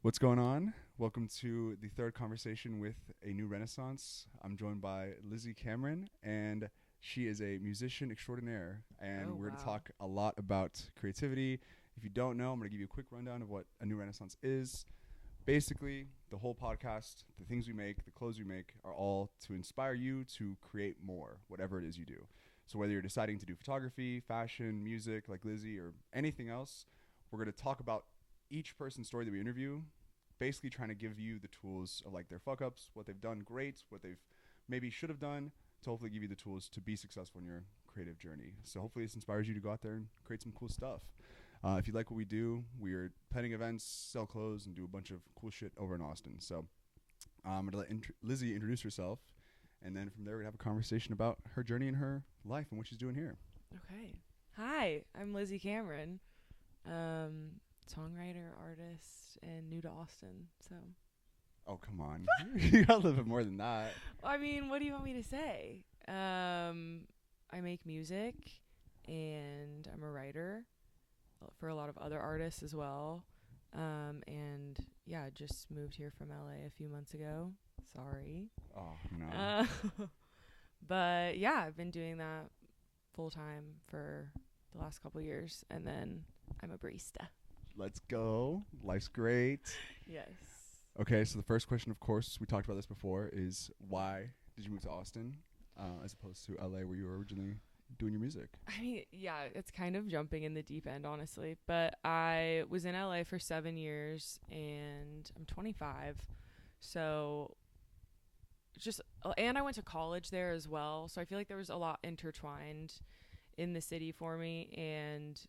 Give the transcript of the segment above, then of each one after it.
What's going on? Welcome to the third conversation with a new renaissance. I'm joined by Lizzy Cameron, and she is a musician extraordinaire. Oh, And we're going to wow. talk a lot about creativity. If you don't know, I'm going to give you a quick rundown of what a new renaissance is. Basically, the whole podcast, the things we make, the clothes we make, are all to inspire you to create more, whatever it is you do. So whether you're deciding to do photography, fashion, music, like Lizzy, or anything else, we're going to talk about each person's story that we interview, basically trying to give you the tools of like their fuck ups, what they've done great, what they've maybe should have done, to hopefully give you the tools to be successful in your creative journey. So hopefully this inspires you to go out there and create some cool stuff. If you like what we do, we're planning events, sell clothes, and do a bunch of cool shit over in Austin. So I'm going to let Lizzy introduce herself. And then from there, we're going to have a conversation about her journey in her life and what she's doing here. Okay. Hi, I'm Lizzy Cameron, um, songwriter, artist, and new to Austin. So, Oh, come on. You got a little bit more than that. I mean, what do you want me to say? I make music, and I'm a writer for a lot of other artists as well. And yeah, I just moved here from LA a few months ago. Sorry. Oh, no. Uh, but yeah, I've been doing that full time for the last couple years, and then I'm a barista. Let's go. Life's great. Yes. Okay, so the first question, of course, we talked about this before, is why did you move to Austin as opposed to LA where you were originally doing your music? I mean, yeah, it's kind of jumping in the deep end, honestly. But I was in LA for 7 years, and I'm 25. So just, and I went to college there as well. So I feel like there was a lot intertwined in the city for me. And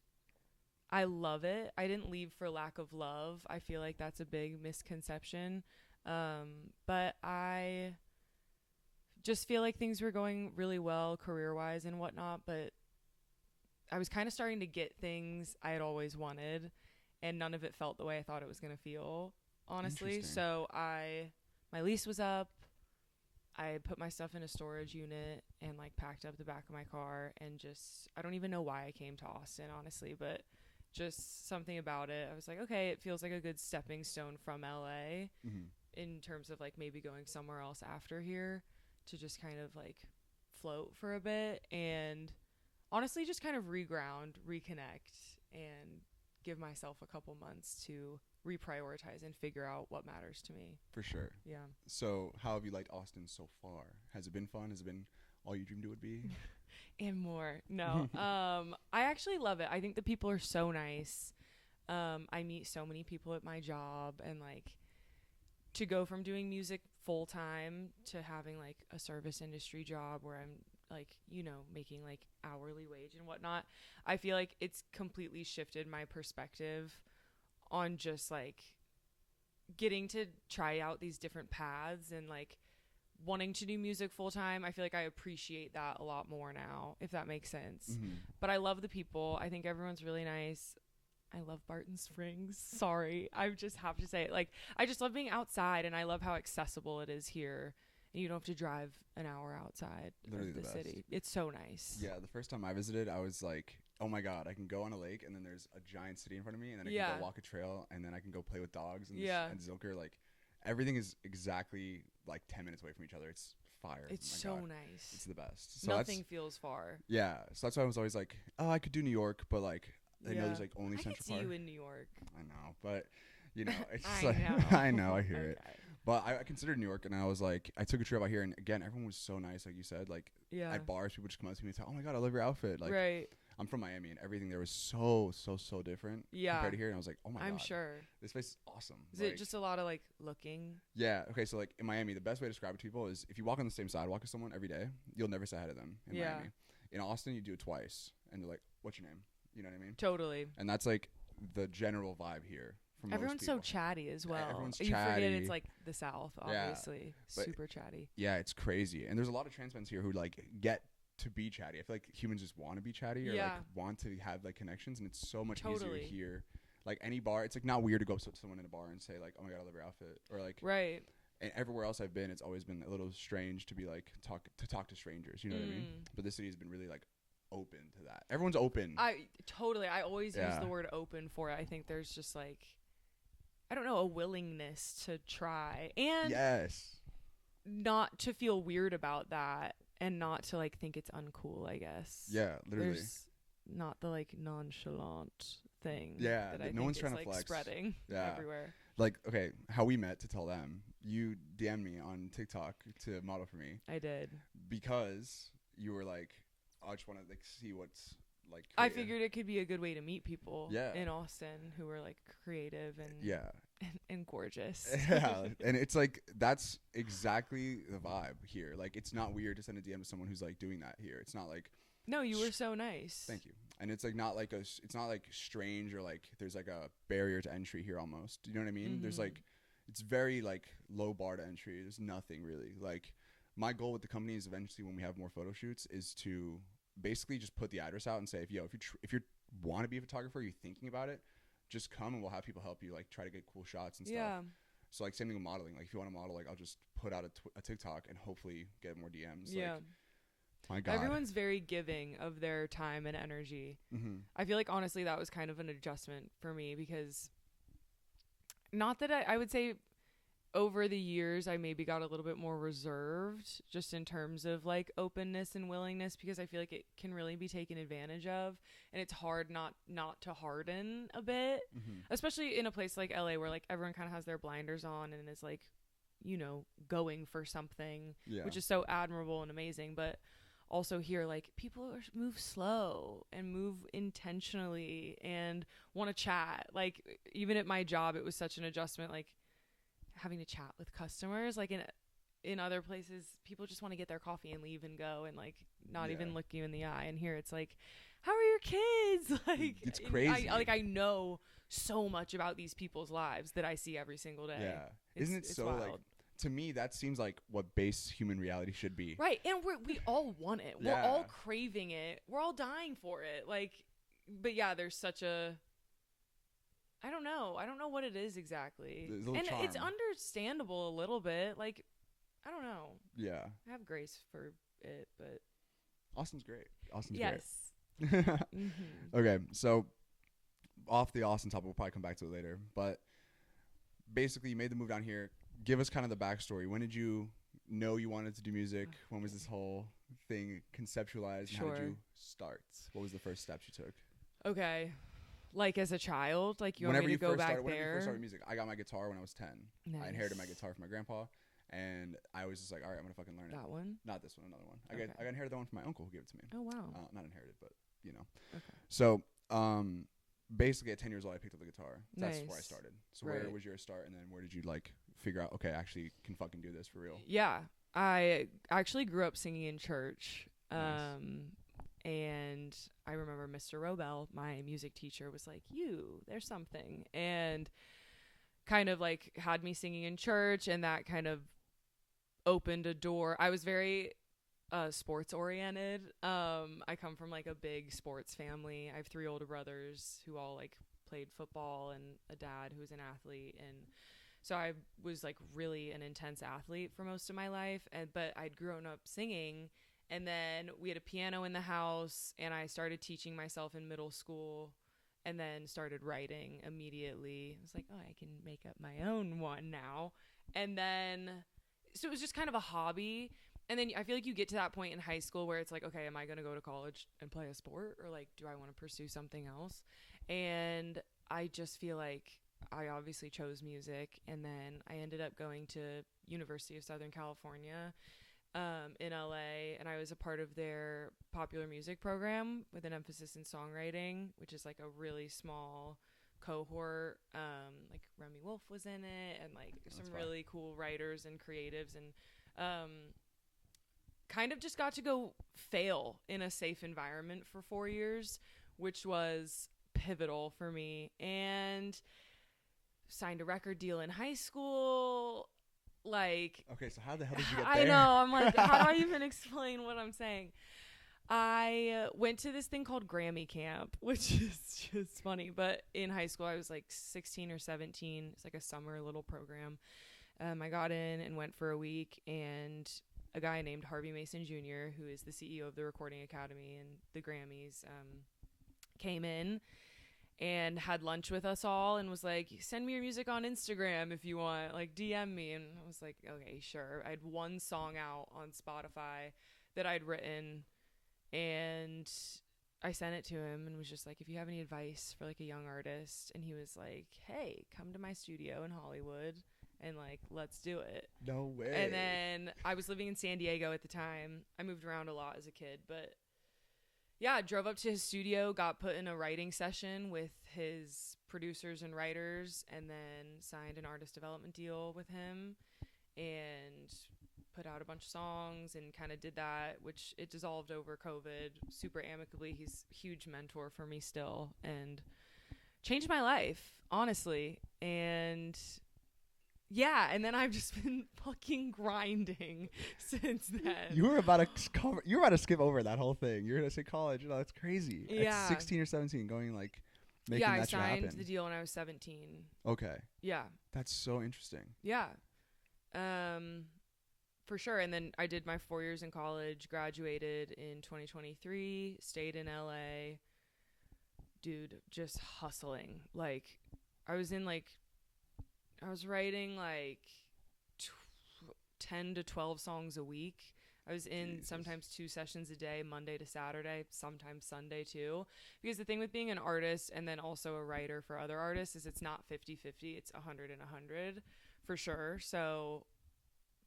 I love it. I didn't leave for lack of love. I feel like that's a big misconception. But I just feel like things were going really well career wise and whatnot. But I was kind of starting to get things I had always wanted, and none of it felt the way I thought it was going to feel, honestly. Interesting. So my lease was up. I put my stuff in a storage unit and like packed up the back of my car and just I don't even know why I came to Austin, honestly, but just something about it. I was like, okay, it feels like a good stepping stone from LA Mm-hmm. in terms of like maybe going somewhere else after here to just kind of like float for a bit and honestly just kind of reground, reconnect and give myself a couple months to reprioritize and figure out what matters to me. For sure. Yeah. So, how have you liked Austin so far? Has it been fun? Has it been all you dreamed it would be? And more. No. I actually love it. I think the people are so nice. I meet so many people at my job and like to go from doing music full time to having like a service industry job where I'm like, making like hourly wage and whatnot. I feel like it's completely shifted my perspective on just like getting to try out these different paths and like wanting to do music full time. I feel like I appreciate that a lot more now, if that makes sense. Mm-hmm. But I love the people. I think everyone's really nice. I love Barton Springs. Sorry. I just have to say it. Like, I just love being outside and I love how accessible it is here. And you don't have to drive an hour outside Literally of the the best. city. It's so nice. Yeah, the first time I visited, I was like, oh my God, I can go on a lake and then there's a giant city in front of me and then I can Yeah. go walk a trail and then I can go play with dogs Yeah. and Zilker. Like, everything is exactly like 10 minutes away from each other. It's fire. It's Oh my so God. nice. It's the best. So Nothing feels far. yeah. So that's why I was always like, oh, I could do New York, but like, I know Yeah. there's like only I could Central see Park. you in New York. I know, but you know, it's just I like know. I know, I hear it. Okay. But I considered New York, and I was like, I took a trip out here, and again, everyone was so nice, like you said. Like Yeah. at bars, people just come up to me and say, "Oh my God, I love your outfit." Like Right. I'm from Miami, and everything there was so different Yeah. compared to here. And I was like, "Oh my I'm God, sure. this place is awesome." Is Like, it just a lot of like looking? yeah, okay. So like in Miami, the best way to describe it to people is if you walk on the same sidewalk as someone every day, you'll never say hi to them in Yeah. Miami. In Austin, you do it twice, and they're like, "What's your name?" You know what I mean? Totally. And that's like the general vibe here from most Everyone's so people. chatty as well. Everyone's You forget chatty. it's like the South, Yeah, obviously. but Super chatty. yeah, it's crazy. And there's a lot of transplants here who like get to be chatty. I feel like humans just want to be chatty or like Yeah. want to have like connections, and it's so much Totally. easier here. Like any bar, it's like not weird to go up to someone in a bar and say like, "Oh my God, I love your outfit," or like. Right. And everywhere else I've been, it's always been a little strange to be like talk to strangers. You know what I mean? But this city has been really like open to that. Everyone's open. I always use Yeah. the word open for it. I think there's just like I don't know, a willingness to try and Yes. not to feel weird about that and not to like think it's uncool, I guess. Yeah, literally. There's not the like nonchalant thing Yeah, that I no think one's is trying to like flex. spreading Yeah. everywhere. Like, okay, how we met, to tell them, you DM'd me on TikTok to model for me I did. because you were like, I just want to like see what's like I creative. figured it could be a good way to meet people Yeah. in Austin who are like creative and Yeah. and gorgeous. Yeah, and it's like that's exactly the vibe here. Like, it's not weird to send a DM to someone who's like doing that here. It's not like, No, you were so nice. thank you. And it's like not like it's not like strange or like there's like a barrier to entry here almost. You know what I mean? There's like, it's very like low bar to entry. There's nothing really. Like, my goal with the company is eventually when we have more photo shoots is to basically just put the address out and say, if you want to be a photographer, you're thinking about it, just come and we'll have people help you like try to get cool shots and stuff. Yeah. So like same thing with modeling. Like if you want to model, like I'll just put out a TikTok and hopefully get more DMs. Yeah. Like, my God. Everyone's very giving of their time and energy. I feel like honestly that was kind of an adjustment for me because not that I would say over the years I maybe got a little bit more reserved just in terms of like openness and willingness, because I feel like it can really be taken advantage of and it's hard not to harden a bit, especially in a place like LA where like everyone kind of has their blinders on and is like, you know, going for something, which is so admirable and amazing. But also here, like, people move slow and move intentionally and want to chat. Like, even at my job, it was such an adjustment, like having to chat with customers. Like in other places, people just want to get their coffee and leave and go and like not even look you in the eye. And here it's like, how are your kids? Like, it's crazy. I know so much about these people's lives that I see every single day. Yeah. Isn't it so wild. like, to me, that seems like what base human reality should be. Right. And we all want it. We're all craving it. We're all dying for it. Like, but yeah, there's such a, I don't know what it is exactly. And charm. It's understandable a little bit. Like, I don't know. Yeah. I have grace for it, but Austin's great. Austin's yes. great. Okay, so off the Austin topic, we'll probably come back to it later. But basically, you made the move down here. Give us kind of the backstory. When did you know you wanted to do music? When was this whole thing conceptualized? Sure. And how did you start? What was the first steps you took? Okay. Like as a child? Like you want me to go back there? Whenever you first started music, I got my guitar when I was 10. Nice. I inherited my guitar from my grandpa. And I was just like, all right, I'm going to fucking learn it. That one? Not this one, another one. Okay. I got inherited that one from my uncle who gave it to me. Oh, wow. Not inherited, but, you know. Okay. So, basically at 10 years old, I picked up the guitar. That's where I Nice. started. So Right. where was your start? And then where did you, like, figure out, okay, I actually can fucking do this for real? Yeah. I actually grew up singing in church. Nice. And I remember Mr. Robel, my music teacher, was like, there's something. And kind of like had me singing in church, and that kind of opened a door. I was very sports oriented. I come from like a big sports family. I have 3 older brothers who all like played football and a dad who was an athlete. And so I was like really an intense athlete for most of my life. But I'd grown up singing. And then we had a piano in the house, and I started teaching myself in middle school, and then started writing immediately. I was like, oh, I can make up my own one now. And then, so it was just kind of a hobby. And then I feel like you get to that point in high school where it's like, okay, am I going to go to college and play a sport? Or like, do I want to pursue something else? And I just feel like I obviously chose music. And then I ended up going to University of Southern California in LA, and I was a part of their popular music program with an emphasis in songwriting, which is like a really small cohort. Like Remy Wolf was in it, and like some really cool writers and creatives, and kind of just got to go fail in a safe environment for 4 years, which was pivotal for me. And signed a record deal in high school. Like, okay, so how the hell did you get there? I know. I'm like, how do I even explain what I'm saying? I went to this thing called Grammy Camp, which is just funny. But in high school, I was like 16 or 17. It's like a summer little program. I got in and went for a week, and a guy named Harvey Mason Jr., who is the CEO of the Recording Academy and the Grammys, came in. and had lunch with us all and was like, send me your music on Instagram if you want, like DM me. And I was like, okay, sure. I had one song out on Spotify that I'd written, and I sent it to him and was just like, if you have any advice for like a young artist. And he was like, hey, come to my studio in Hollywood and like, let's do it. No way. And then I was living in San Diego at the time. I moved around a lot as a kid, but yeah, I drove up to his studio, got put in a writing session with his producers and writers, and then signed an artist development deal with him and put out a bunch of songs and kind of did that, which it dissolved over COVID super amicably. He's a huge mentor for me still and changed my life, honestly. And yeah, and then I've just been fucking grinding since then. You were about to skip over that whole thing. You were gonna say college. Oh, that's crazy. Yeah. At 16 or 17, going like making yeah, that shit happen. I signed the deal when I was 17. Okay. Yeah. That's so interesting. Yeah. For sure. And then I did my 4 years in college, graduated in 2023, stayed in LA. Dude, just hustling. Like, I was writing like 10 to 12 songs a week. I was in Jesus. Sometimes 2 sessions a day, Monday to Saturday, sometimes Sunday too. Because the thing with being an artist and then also a writer for other artists is it's not 50-50, it's 100 and 100 for sure. So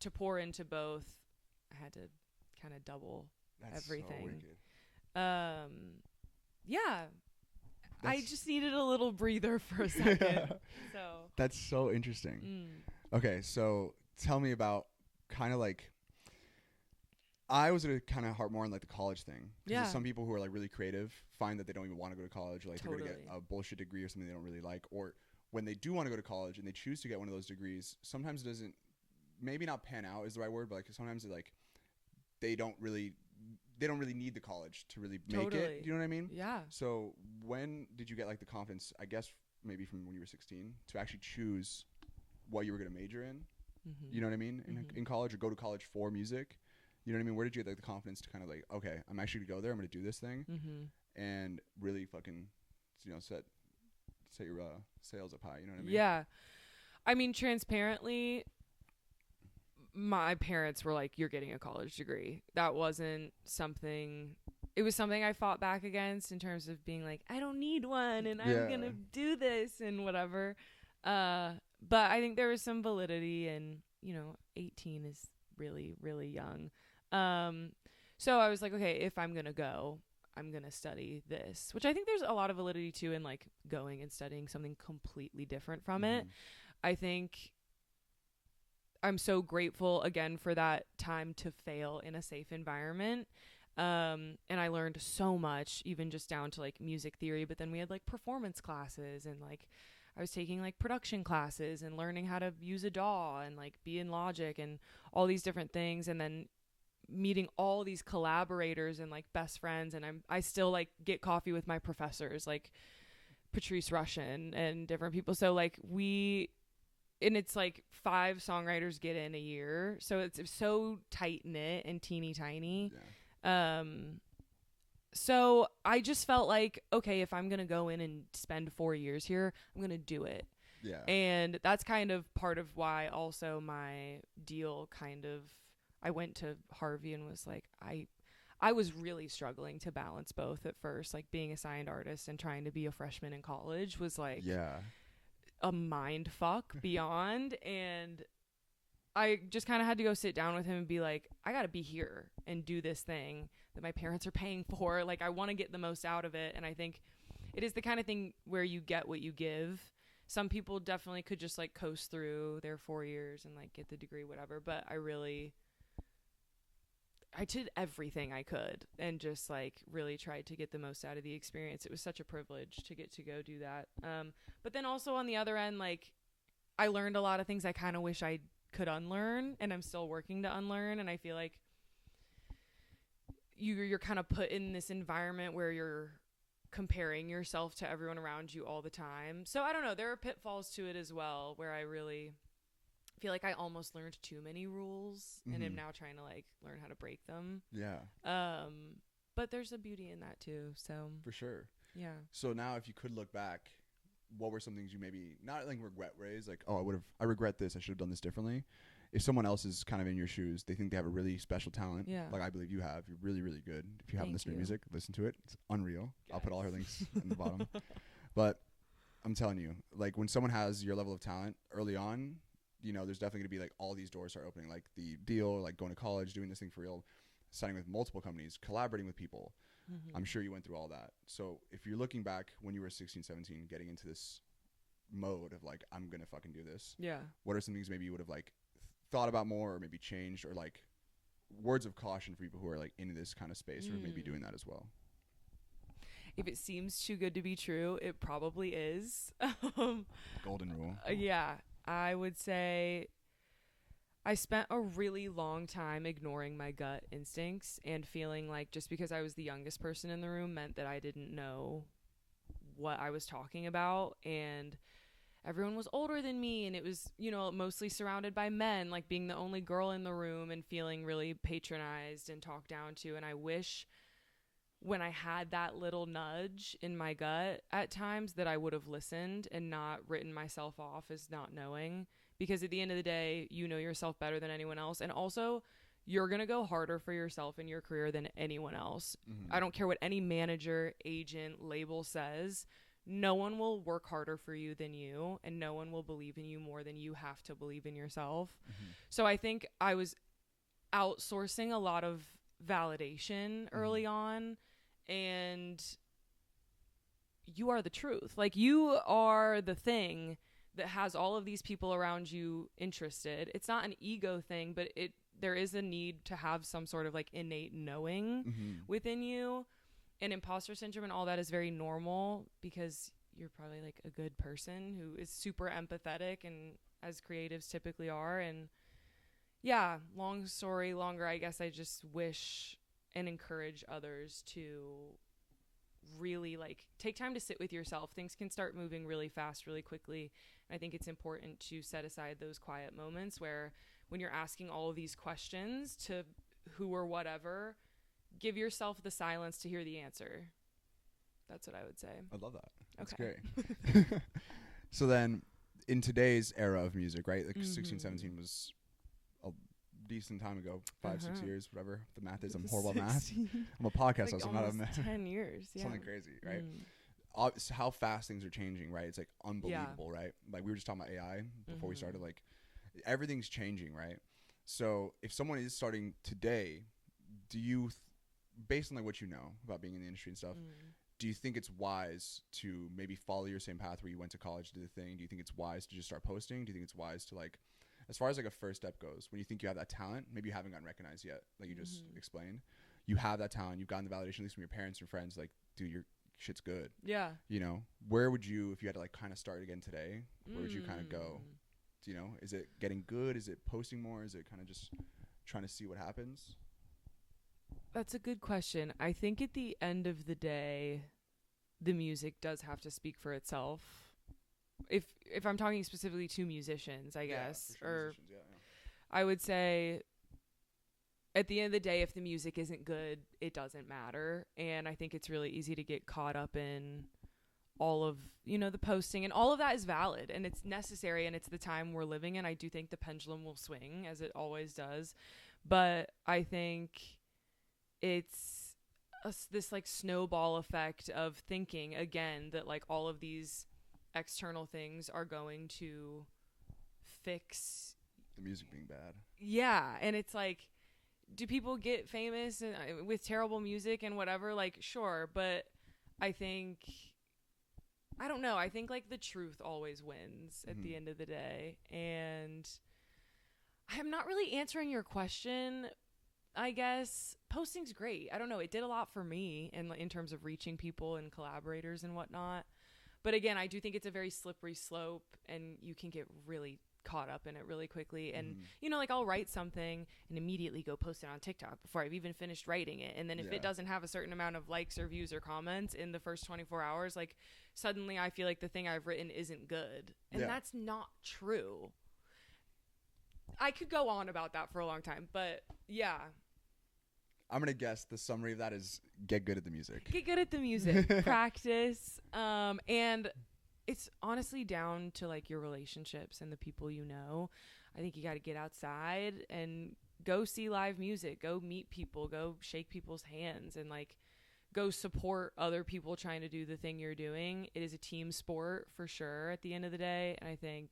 to pour into both, I had to kind of double everything. So Yeah. I just needed a little breather for a second. So that's so interesting. Okay, so tell me about kind of like, I was gonna kind of harp more on like the college thing. Yeah. Some people who are like really creative find that they don't even want to go to college, or like Totally. they're gonna get a bullshit degree or something they don't really like, or when they do want to go to college and they choose to get one of those degrees, sometimes it doesn't, maybe not pan out is the right word, but like sometimes like they don't really need the college to really make it. Do you know what I mean? Yeah. So when did you get like the confidence, I guess maybe from when you were 16, to actually choose what you were going to major in? Mm-hmm. You know what I mean? In college, or go to college for music? You know what I mean? Where did you get like the confidence to kind of like, okay, I'm actually going to go there, I'm going to do this thing, and really fucking, set your sails up high, you know what I mean? Yeah. I mean, transparently, my parents were like, you're getting a college degree. That wasn't something, it was something I fought back against in terms of being like, I don't need one and I'm going to do this and whatever. But I think there was some validity, and 18 is really, really young. So I was like, okay, if I'm going to go, I'm going to study this, which I think there's a lot of validity to in like going and studying something completely different from it. I think I'm so grateful again for that time to fail in a safe environment. And I learned so much, even just down to like music theory, but then we had like performance classes, and like I was taking like production classes and learning how to use a DAW and like be in Logic and all these different things. And then meeting all these collaborators and like best friends. And I still like get coffee with my professors, like Patrice Rushen and different people. So like and it's like 5 songwriters get in a year. So it's so tight knit and teeny tiny. Yeah. So I just felt like, okay, if I'm going to go in and spend 4 years here, I'm going to do it. Yeah. And that's kind of part of why also my deal I went to Harvey and was like, I was really struggling to balance both at first. Like being a signed artist and trying to be a freshman in college was like a mind fuck beyond. And I just kind of had to go sit down with him and be like, I got to be here and do this thing that my parents are paying for. Like I want to get the most out of it. And I think it is the kind of thing where you get what you give. Some people definitely could just like coast through their 4 years and like get the degree, whatever. But I did everything I could and just like really tried to get the most out of the experience. It was such a privilege to get to go do that. But then also on the other end, like I learned a lot of things I kind of wish I could unlearn, and I'm still working to unlearn. And I feel like you're kind of put in this environment where you're comparing yourself to everyone around you all the time. So I don't know, there are pitfalls to it as well, where I really feel like I almost learned too many rules and am now trying to like learn how to break them. Yeah. But there's a beauty in that too. So for sure. Yeah. So now if you could look back, what were some things you maybe not like regret ways, like, oh, I regret this, I should have done this differently. If someone else is kind of in your shoes, they think they have a really special talent, Yeah. like I believe you have. You're really, really good. If you haven't Thank listened to you. music, listen to it. It's unreal. I'll put all her links Guys. in the bottom. But I'm telling you, like when someone has your level of talent early on, you know, there's definitely going to be like all these doors start opening, like the deal, like going to college, doing this thing for real, signing with multiple companies, collaborating with people. Mm-hmm. I'm sure you went through all that. So if you're looking back when you were 16, 17, getting into this mode of like, I'm going to fucking do this. Yeah. What are some things maybe you would have like thought about more or maybe changed, or like words of caution for people who are like in this kind of space or maybe doing that as well? If it seems too good to be true, it probably is. Golden rule. Yeah. I would say I spent a really long time ignoring my gut instincts and feeling like just because I was the youngest person in the room meant that I didn't know what I was talking about. And everyone was older than me, and it was, you know, mostly surrounded by men, like being the only girl in the room and feeling really patronized and talked down to. And I wish when I had that little nudge in my gut at times that I would have listened and not written myself off as not knowing, because at the end of the day, you know yourself better than anyone else. And also, you're going to go harder for yourself in your career than anyone else. Mm-hmm. I don't care what any manager, agent, label says. No one will work harder for you than you, and no one will believe in you more than you have to believe in yourself. Mm-hmm. So I think I was outsourcing a lot of validation early on, and you are the truth. Like, you are the thing that has all of these people around you interested. It's not an ego thing, but there is a need to have some sort of like innate knowing within you. And imposter syndrome and all that is very normal because you're probably like a good person who is super empathetic, and as creatives typically are. And yeah, long story longer, I guess I just wish and encourage others to really like take time to sit with yourself. Things can start moving really fast, really quickly. And I think it's important to set aside those quiet moments where when you're asking all of these questions to who or whatever, give yourself the silence to hear the answer. That's what I would say. I love that. That's Okay. great. So then in today's era of music, right? Like 16, 17 was a decent time ago, 5, 6 years, whatever the math is. I'm horrible at math. I'm a podcast, like so I'm not a almost 10 years. Yeah. Something crazy, right? How fast things are changing, right? It's like unbelievable, right? Like we were just talking about AI before we started. Like everything's changing, right? So if someone is starting today, do you based on like what you know about being in the industry and stuff, do you think it's wise to maybe follow your same path where you went to college, did the thing? Do you think it's wise to just start posting? Do you think it's wise to like, as far as like a first step goes, when you think you have that talent, maybe you haven't gotten recognized yet, like you just explained, you have that talent, you've gotten the validation at least from your parents and friends, like, dude, your shit's good. Yeah. You know, where would you, if you had to like kind of start again today, where would you kind of go? Do you know, is it getting good? Is it posting more? Is it kind of just trying to see what happens? That's a good question. I think at the end of the day, the music does have to speak for itself. If I'm talking specifically to musicians, I guess, for sure, or musicians, yeah. I would say at the end of the day, if the music isn't good, it doesn't matter. And I think it's really easy to get caught up in all of, you know, the posting, and all of that is valid and it's necessary, and it's the time we're living in. I do think the pendulum will swing, as it always does. But I think it's this like snowball effect of thinking again that like all of these external things are going to fix The music being bad. Yeah. And it's like, do people get famous and, with terrible music and whatever? Like, sure. But I think, I don't know. I think like the truth always wins at the end of the day. And I'm not really answering your question. I guess posting's great. I don't know. It did a lot for me in terms of reaching people and collaborators and whatnot. But again, I do think it's a very slippery slope, and you can get really caught up in it really quickly. And, you know, like I'll write something and immediately go post it on TikTok before I've even finished writing it. And then if it doesn't have a certain amount of likes or views or comments in the first 24 hours, like suddenly I feel like the thing I've written isn't good. And that's not true. I could go on about that for a long time, but yeah. I'm going to guess the summary of that is get good at the music. Get good at the music. Practice. And it's honestly down to like your relationships and the people you know. I think you got to get outside and go see live music, go meet people, go shake people's hands, and like go support other people trying to do the thing you're doing. It is a team sport for sure at the end of the day, and I think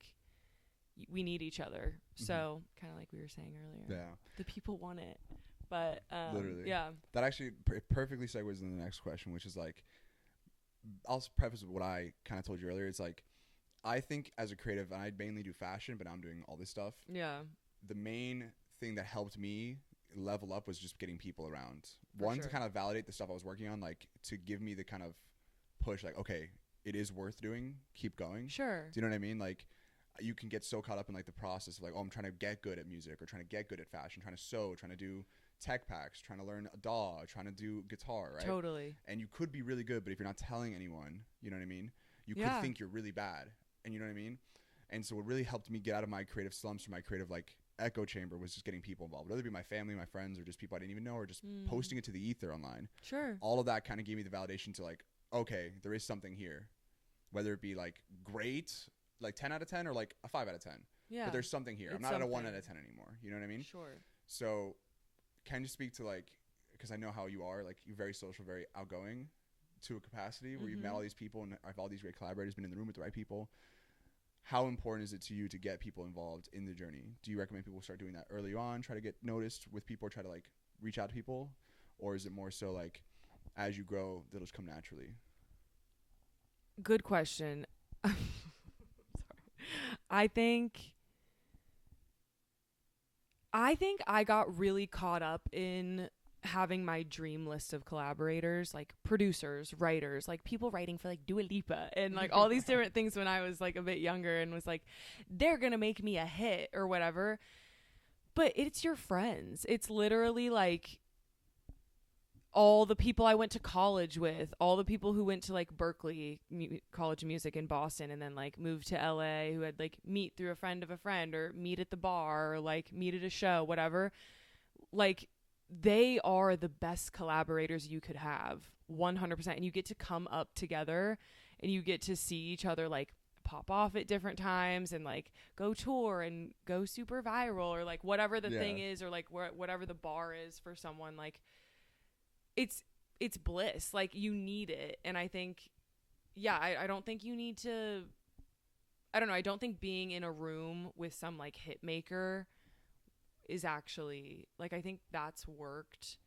we need each other. So kind of like we were saying earlier, Yeah, the people want it. But literally, yeah, that actually perfectly segues into the next question, which is like, I'll preface with what I kind of told you earlier. It's like, I think as a creative, and I mainly do fashion, but I'm doing all this stuff. Yeah. The main thing that helped me level up was just getting people around. For One, sure. to kind of validate the stuff I was working on, like to give me the kind of push, like, okay, it is worth doing. Keep going. Sure. Do you know what I mean? Like, you can get so caught up in like the process of like, oh, I'm trying to get good at music, or trying to get good at fashion, trying to sew, trying to do tech packs, trying to learn a DAW, trying to do guitar, right? Totally. And you could be really good, but if you're not telling anyone, you know what I mean? You could think you're really bad, and you know what I mean? And so what really helped me get out of my creative slumps, or my creative like echo chamber, was just getting people involved, whether it be my family, my friends, or just people I didn't even know, or just posting it to the ether online. Sure. All of that kind of gave me the validation to like, okay, there is something here, whether it be like great, like 10 out of 10, or like a 5 out of 10. Yeah. But there's something here. I'm not at a 1 out of 10 anymore. You know what I mean? Sure. So can you speak to like, because I know how you are, like you're very social, very outgoing to a capacity where you've met all these people and have all these great collaborators, been in the room with the right people. How important is it to you to get people involved in the journey? Do you recommend people start doing that early on, try to get noticed with people, or try to like reach out to people? Or is it more so like as you grow, that'll just come naturally? Good question. Sorry. I think I got really caught up in having my dream list of collaborators, like producers, writers, like people writing for like Dua Lipa and like all these different things when I was like a bit younger, and was like, they're going to make me a hit or whatever. But it's your friends. It's literally like all the people I went to college with, all the people who went to like Berkeley College of Music in Boston and then like moved to LA, who had like meet through a friend of a friend, or meet at the bar, or like meet at a show, whatever. Like, they are the best collaborators you could have, 100%. And you get to come up together, and you get to see each other like pop off at different times, and like go tour and go super viral, or like whatever the thing is, or like whatever the bar is for someone. Like, it's bliss. Like, you need it. And I think, I don't think you need to, I don't know. I don't think being in a room with some like hit maker is actually like, I think that's worked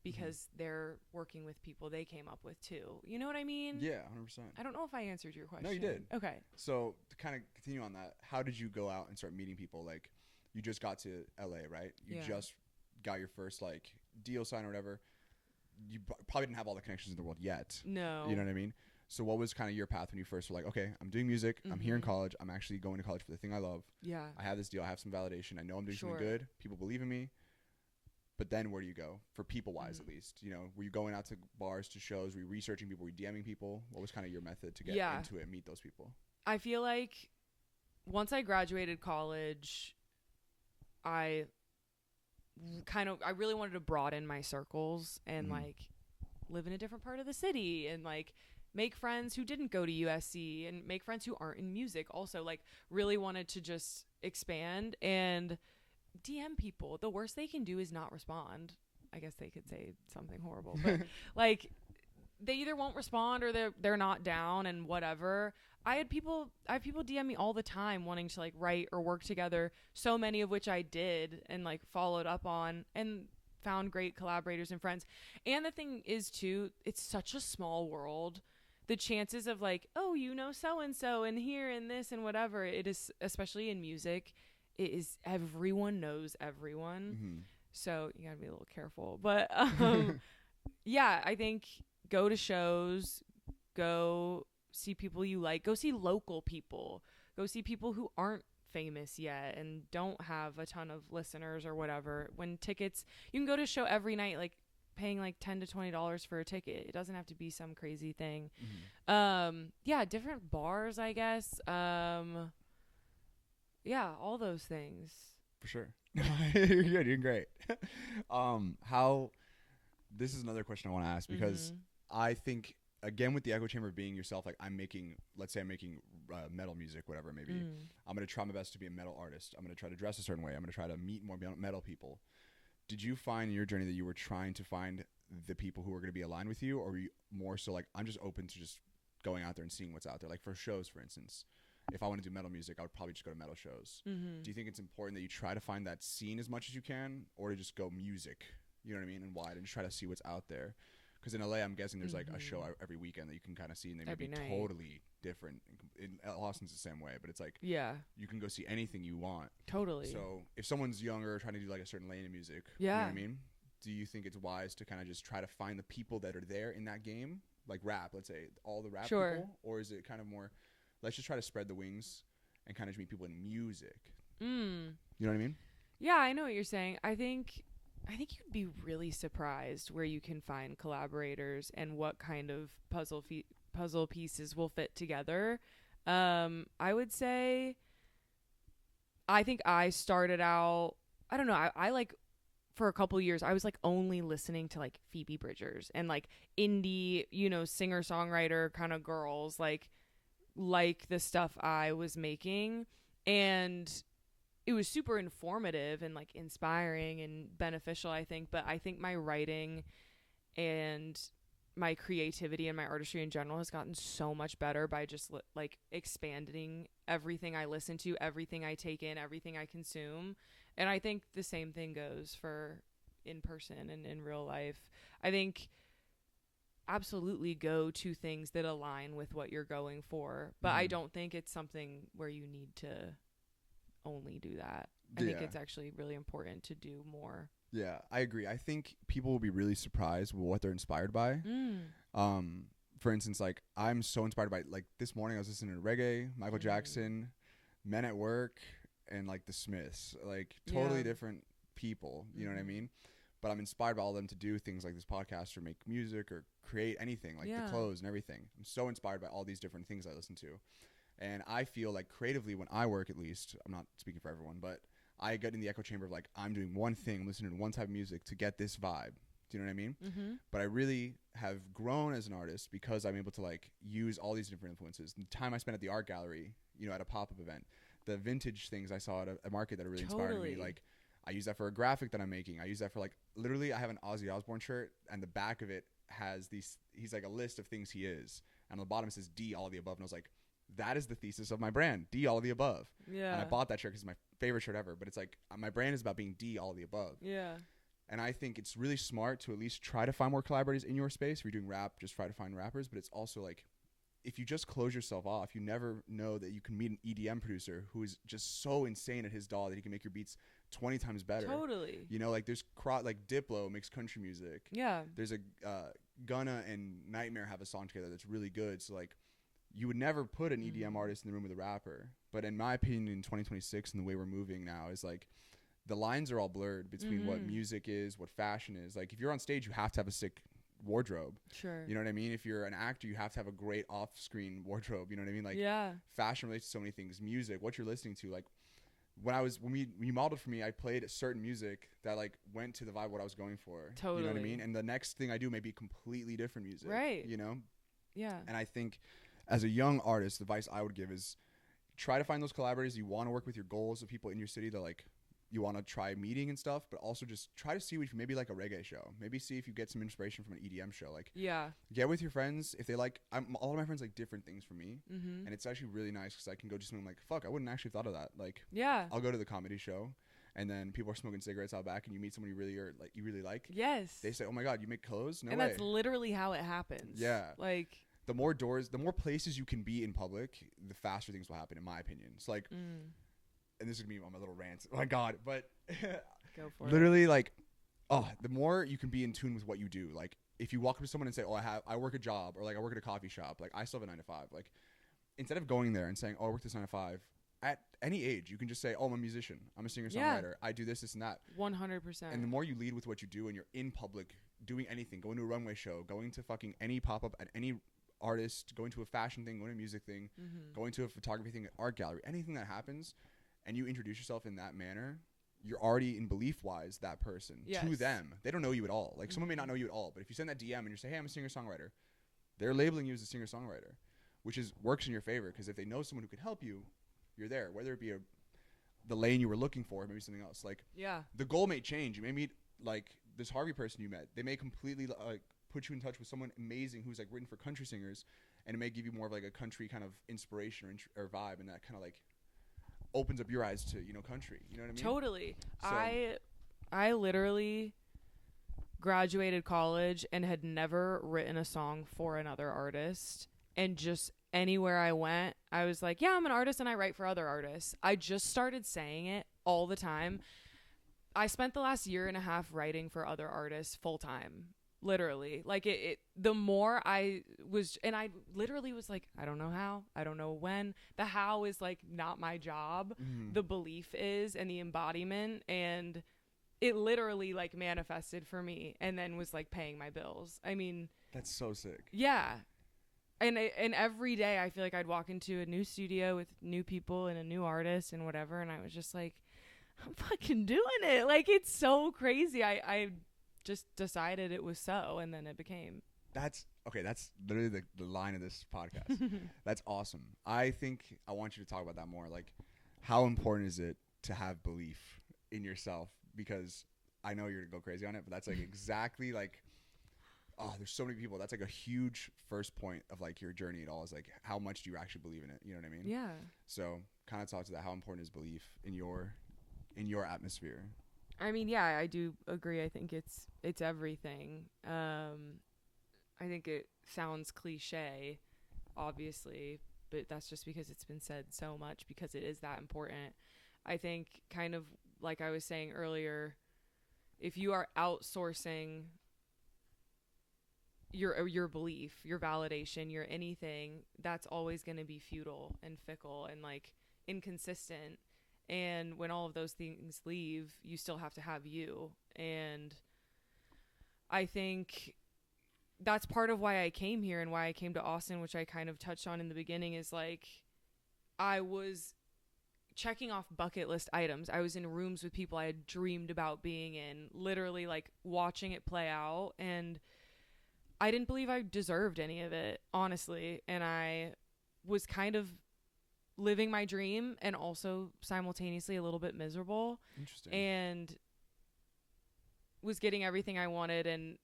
because they're working with people they came up with too. You know what I mean? Yeah, 100%. I don't know if I answered your question. No, you did. Okay. So to kind of continue on that, how did you go out and start meeting people? Like, you just got to LA, right? You just got your first like deal sign or whatever. You probably didn't have all the connections in the world yet. No. You know what I mean? So what was kind of your path when you first were like, okay, I'm doing music. I'm here in college. I'm actually going to college for the thing I love. Yeah. I have this deal. I have some validation. I know I'm doing something good. People believe in me. But then where do you go? For people-wise, at least. You know, were you going out to bars, to shows? Were you researching people? Were you DMing people? What was kind of your method to get into it and meet those people? I feel like once I graduated college, I really wanted to broaden my circles and like live in a different part of the city, and like make friends who didn't go to USC, and make friends who aren't in music also. Like, really wanted to just expand and DM people. The worst they can do is not respond. I guess they could say something horrible, but like, they either won't respond or they're not down, and whatever. I have people DM me all the time wanting to like write or work together, so many of which I did and like followed up on and found great collaborators and friends. And the thing is too, it's such a small world. The chances of like, oh, you know, so-and-so and here and this and whatever, it is, especially in music, it is, everyone knows everyone. So you gotta be a little careful, but I think go to shows, go see people you like, go see local people, go see people who aren't famous yet and don't have a ton of listeners or whatever. When tickets, you can go to a show every night, like paying like $10 to $20 for a ticket. It doesn't have to be some crazy thing. Different bars, I guess. All those things. For sure. You're good. You're doing great. How this is another question I want to ask, because I think, again, with the echo chamber being yourself, like let's say I'm making metal music, whatever it may be. I'm going to try my best to be a metal artist. I'm going to try to dress a certain way. I'm going to try to meet more metal people. Did you find in your journey that you were trying to find the people who were going to be aligned with you, or were you more so like, I'm just open to just going out there and seeing what's out there? Like for shows, for instance, if I want to do metal music, I would probably just go to metal shows. Do you think it's important that you try to find that scene as much as you can, or to just go music, you know what I mean, and wide, and just try to see what's out there? Because in LA, I'm guessing there's like a show every weekend that you can kind of see, and they may be totally different. In Austin's the same way, but it's like, you can go see anything you want. Totally. So if someone's younger, trying to do like a certain lane of music, you know what I mean? Do you think it's wise to kind of just try to find the people that are there in that game, like rap, let's say, all the rap people? Or is it kind of more, let's just try to spread the wings and kind of meet people in music? You know what I mean? Yeah, I know what you're saying. I think you'd be really surprised where you can find collaborators and what kind of puzzle pieces will fit together. I would say, I think I started out, I don't know, I like, for a couple years, I was like only listening to like Phoebe Bridgers and like indie, you know, singer-songwriter kind of girls, like the stuff I was making. And it was super informative and like inspiring and beneficial, I think. But I think my writing and my creativity and my artistry in general has gotten so much better by just like expanding everything I listen to, everything I take in, everything I consume. And I think the same thing goes for in person and in real life. I think absolutely go to things that align with what you're going for. But I don't think it's something where you need to only do that. I think it's actually really important to do more. Yeah, I agree. I think people will be really surprised with what they're inspired by. For instance, like I'm so inspired by, like this morning I was listening to reggae, Michael Jackson, Men at Work, and like the Smiths, like totally different people, you know what I mean? But I'm inspired by all of them to do things like this podcast or make music or create anything, like the clothes and everything. I'm so inspired by all these different things I listen to. And I feel like creatively when I work, at least, I'm not speaking for everyone, but I get in the echo chamber of like, I'm doing one thing, listening to one type of music to get this vibe. Do you know what I mean? But I really have grown as an artist because I'm able to like use all these different influences. The time I spent at the art gallery, you know, at a pop-up event, the vintage things I saw at a market that are really inspiring me. Like I use that for a graphic that I'm making. I use that for like, literally I have an Ozzy Osbourne shirt and the back of it has he's like a list of things he is. And on the bottom it says D, all of the above. And I was like, that is the thesis of my brand, D, all of the above. Yeah. And I bought that shirt because it's my favorite shirt ever. But it's like, my brand is about being D, all of the above. Yeah. And I think it's really smart to at least try to find more collaborators in your space. If you're doing rap, just try to find rappers. But it's also like, if you just close yourself off, you never know that you can meet an EDM producer who is just so insane at his DAW that he can make your beats 20 times better. Totally. You know, like there's like Diplo makes country music. Yeah. There's a Gunna and Nightmare have a song together that's really good. So like, you would never put an EDM artist in the room with a rapper. But in my opinion, in 2026 and the way we're moving now is like, the lines are all blurred between what music is, what fashion is. Like if you're on stage, you have to have a sick wardrobe. Sure. You know what I mean? If you're an actor, you have to have a great off-screen wardrobe. You know what I mean? Like fashion relates to so many things. Music, what you're listening to. Like when you modeled for me, I played certain music that like went to the vibe of what I was going for. Totally. You know what I mean? And the next thing I do may be completely different music. Right. You know? Yeah. And I think as a young artist, the advice I would give is try to find those collaborators you want to work with, your goals of people in your city that like you want to try meeting and stuff, but also just try to see if maybe like a reggae show, maybe see if you get some inspiration from an EDM show. Like get with your friends if they like. All of my friends like different things from me, and it's actually really nice because I can go to something like, fuck, I wouldn't actually thought of that. Like I'll go to the comedy show, and then people are smoking cigarettes out back, and you meet someone you really like. Yes. They say, oh my god, you make clothes? No way. And that's literally how it happens. Yeah. Like the more places you can be in public, the faster things will happen, in my opinion. It's like. And this is gonna be on my little rant. Oh my god! But go for literally, it. Like, the more you can be in tune with what you do. Like, if you walk up to someone and say, "Oh, I work a job," or like I work at a coffee shop. Like, I still have a 9 to 5. Like, instead of going there and saying, "Oh, I work this 9 to 5," at any age, you can just say, "Oh, I'm a musician. I'm a singer songwriter. I do this, and that." 100%. And the more you lead with what you do, and you're in public doing anything, going to a runway show, going to fucking any pop up at any artist, going to a fashion thing, going to a music thing, going to a photography thing, at art gallery, anything that happens. And you introduce yourself in that manner, you're already in belief wise that person to Yes. them. They don't know you at all. Like someone may not know you at all, but if you send that DM and you say, hey, I'm a singer-songwriter, they're labeling you as a singer-songwriter, which is works in your favor, because if they know someone who can help you, you're there. Whether it be the lane you were looking for, maybe something else. Like the goal may change. You may meet like this Harvey person you met. They may completely put you in touch with someone amazing who's like written for country singers, and it may give you more of like a country kind of inspiration or vibe, and that kind of like opens up your eyes to, you know, country. You know what I mean? Totally. So, I literally graduated college and had never written a song for another artist, and just anywhere I went, I was like, yeah, I'm an artist and I write for other artists. I just started saying it all the time. I spent the last year and a half writing for other artists full time. Literally. Like the more I was, and I literally was like, I don't know how, I don't know when. The how is like not my job. The belief is, and the embodiment, and it literally like manifested for me and then was like paying my bills. I mean, that's so sick. Yeah. And every day I feel like I'd walk into a new studio with new people and a new artist and whatever, and I was just like, I'm fucking doing it. Like, it's so crazy. I just decided it was so, and then it became. That's literally the line of this podcast. That's awesome. I think I want you to talk about that more. Like, how important is it to have belief in yourself? Because I know you're gonna go crazy on it, but that's like exactly like, oh, there's so many people. That's like a huge first point of like your journey at all, is like, how much do you actually believe in it? You know what I mean? Yeah. So kind of talk to that. How important is belief in your atmosphere? I mean, yeah, I do agree. I think it's everything. I think it sounds cliche, obviously, but that's just because it's been said so much, because it is that important. I think, kind of like I was saying earlier, if you are outsourcing your belief, your validation, your anything, that's always going to be futile and fickle and like inconsistent. And when all of those things leave, you still have to have you. And I think that's part of why I came here and why I came to Austin, which I kind of touched on in the beginning, is like, I was checking off bucket list items. I was in rooms with people I had dreamed about being in, literally like watching it play out, and I didn't believe I deserved any of it, honestly. And I was kind of living my dream and also simultaneously a little bit miserable. Interesting. And was getting everything I wanted, and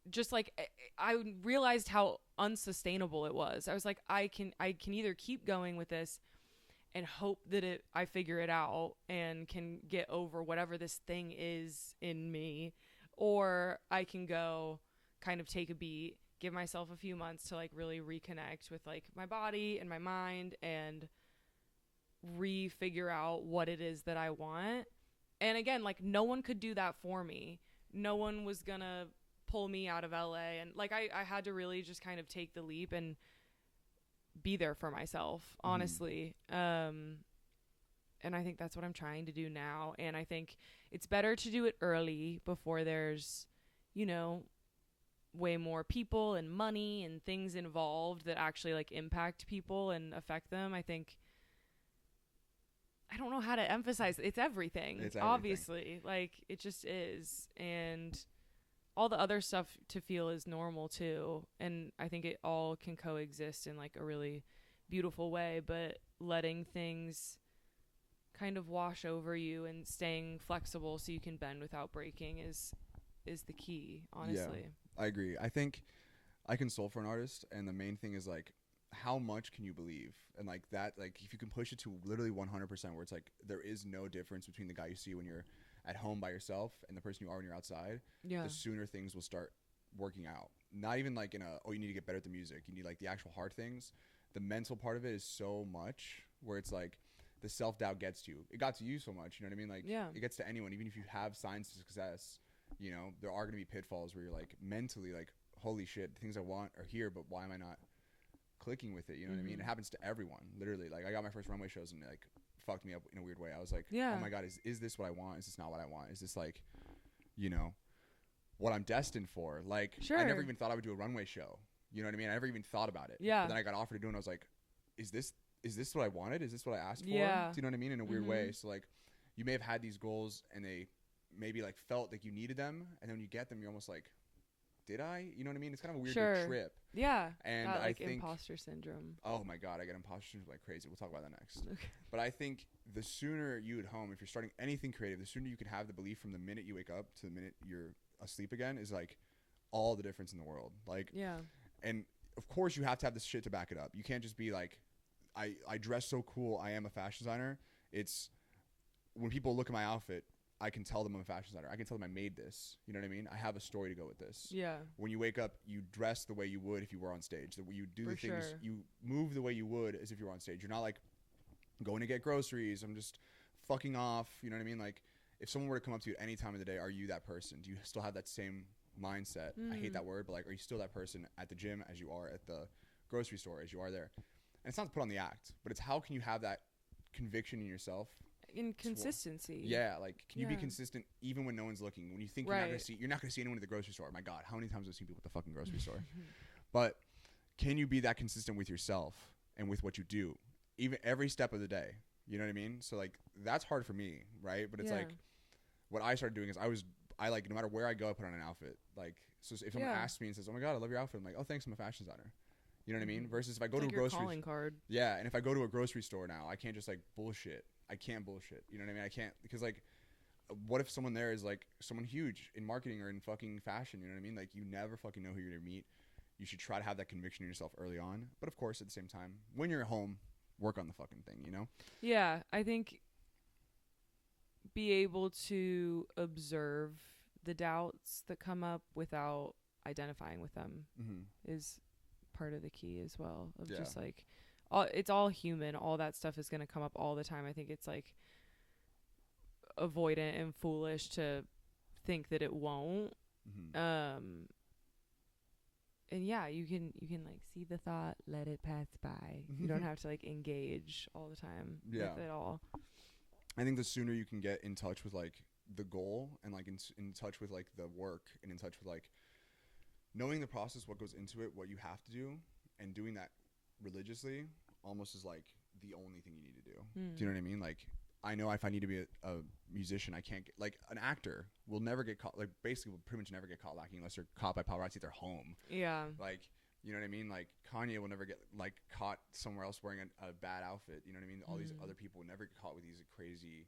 just like I realized how unsustainable it was. I was like, I can either keep going with this and hope that I figure it out and can get over whatever this thing is in me, or I can go kind of take a beat, give myself a few months to like really reconnect with like my body and my mind and refigure out what it is that I want. And again, like, no one could do that for me. No one was gonna pull me out of LA, and like I had to really just kind of take the leap and be there for myself, honestly. And I think that's what I'm trying to do now. And I think it's better to do it early before there's, you know, way more people and money and things involved that actually like impact people and affect them. I think, I don't know how to emphasize, it's everything. Obviously, like, it just is. And all the other stuff to feel is normal too, and I think it all can coexist in like a really beautiful way. But letting things kind of wash over you and staying flexible so you can bend without breaking is the key, honestly. Yeah, I agree. I think I console for an artist, and the main thing is like, how much can you believe? And like that, like if you can push it to literally 100%, where it's like there is no difference between the guy you see when you're at home by yourself and the person you are when you're outside, the sooner things will start working out. Not even like you need to get better at the music. You need like the actual hard things. The mental part of it is so much, where it's like the self-doubt gets to you. It got to you so much, you know what I mean? Like, it gets to anyone. Even if you have signs to success, you know, there are going to be pitfalls where you're like mentally like, holy shit, the things I want are here, but why am I not clicking with it? You know what I mean? It happens to everyone, literally. Like, I got my first runway shows and like fucked me up in a weird way. I was like, oh my god, is this what I want? Is this not what I want? Is this like, you know, what I'm destined for? Like, I never even thought I would do a runway show. You know what I mean? I never even thought about it. But then I got offered to do it, and I was like, is this what I wanted? Is this what I asked for? Do you know what I mean? In a weird way. So like, you may have had these goals and they maybe like felt like you needed them, and then when you get them, you're almost like, did I? You know what I mean? It's kind of a weird trip. Yeah. And That, I like, think imposter syndrome. oh my god, I get imposter syndrome like crazy. We'll talk about that next. Okay. But I think the sooner you at home, if you're starting anything creative, the sooner you can have the belief from the minute you wake up to the minute you're asleep again is like all the difference in the world. Like, Yeah. and of course you have to have this shit to back it up. You can't just be like, I dress so cool, I am a fashion designer. It's when people look at my outfit, I can tell them I'm a fashion designer. I can tell them I made this. You know what I mean? I have a story to go with this. Yeah. When you wake up, you dress the way you would if you were on stage. The way you do For the things, sure. you move the way you would as if you were on stage. You're not like going to get groceries. I'm just fucking off. You know what I mean? Like if someone were to come up to you at any time of the day, are you that person? Do you still have that same mindset? I hate that word, but like, are you still that person at the gym as you are at the grocery store, as you are there? And it's not to put on the act, but it's how can you have that conviction in yourself? In consistency. Yeah, like can you be Yeah. consistent even when no one's looking? When you think Right. you're not gonna see anyone at the grocery store. My God, how many times have I seen people at the fucking grocery store? But can you be that consistent with yourself and with what you do, even every step of the day? You know what I mean? So like that's hard for me, right? But it's like what I started doing is I like no matter where I go, I put on an outfit. Like so if someone asks me and says, "Oh my God, I love your outfit," I'm like, "Oh, thanks, I'm a fashion designer." You know what I mean? Versus if I go It's to like a your grocery calling card. yeah, and if I go to a grocery store now, I can't just like bullshit. I can't bullshit. You know what I mean? I can't because like what if someone there is like someone huge in marketing or in fucking fashion? You know what I mean? Like you never fucking know who you're gonna meet. You should try to have that conviction in yourself early on. But of course, at the same time, when you're at home, work on the fucking thing. You know? Yeah, I think be able to observe the doubts that come up without identifying with them is part of the key as well. Of just like, it's all human. All that stuff is going to come up all the time. I think it's like avoidant and foolish to think that it won't. And yeah, you can like see the thought, let it pass by. You don't have to like engage all the time with it all. I think the sooner you can get in touch with like the goal and like in touch with like the work and in touch with like knowing the process, what goes into it, what you have to do, and doing that religiously almost is like the only thing you need to do. Do you know what I mean? Like I know if I need to be a musician, I can't get like an actor will never get caught. Like basically will pretty much never get caught lacking unless they're caught by paparazzi at their home. Yeah. Like, you know what I mean? Like Kanye will never get like caught somewhere else wearing a bad outfit. You know what I mean? All these other people will never get caught with these crazy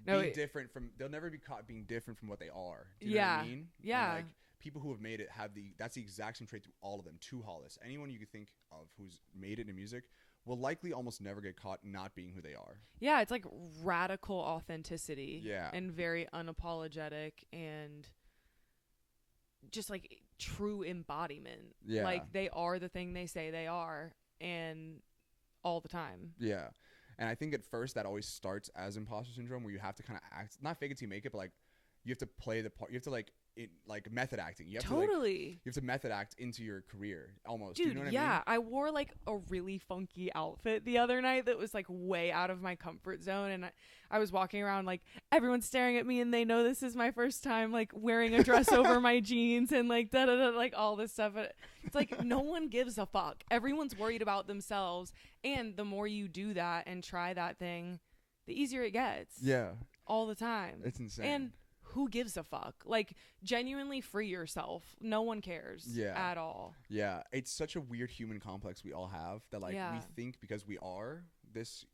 being different from, they'll never be caught being different from what they are. Do you know what I mean? Yeah. And, like people who have made it that's the exact same trait through all of them. Too Hollis. Anyone you could think of who's made it in music will likely almost never get caught not being who they are. Yeah, it's like radical authenticity. Yeah. And very unapologetic and just like true embodiment. Yeah. Like they are the thing they say they are and all the time. Yeah. And I think at first that always starts as imposter syndrome where you have to kind of act, not fake it till you make it, but like you have to play the part. You have to like method acting. You have to you have to method act into your career almost. Dude, you know what I mean? I wore like a really funky outfit the other night that was like way out of my comfort zone, and I was walking around like everyone's staring at me and they know this is my first time like wearing a dress over my jeans and like da da da like all this stuff. It's like no one gives a fuck. Everyone's worried about themselves, and the more you do that and try that thing, the easier it gets. Yeah. All the time. It's insane. And who gives a fuck? Like, genuinely free yourself. No one cares at all. Yeah. It's such a weird human complex we all have that, like, we think because we are this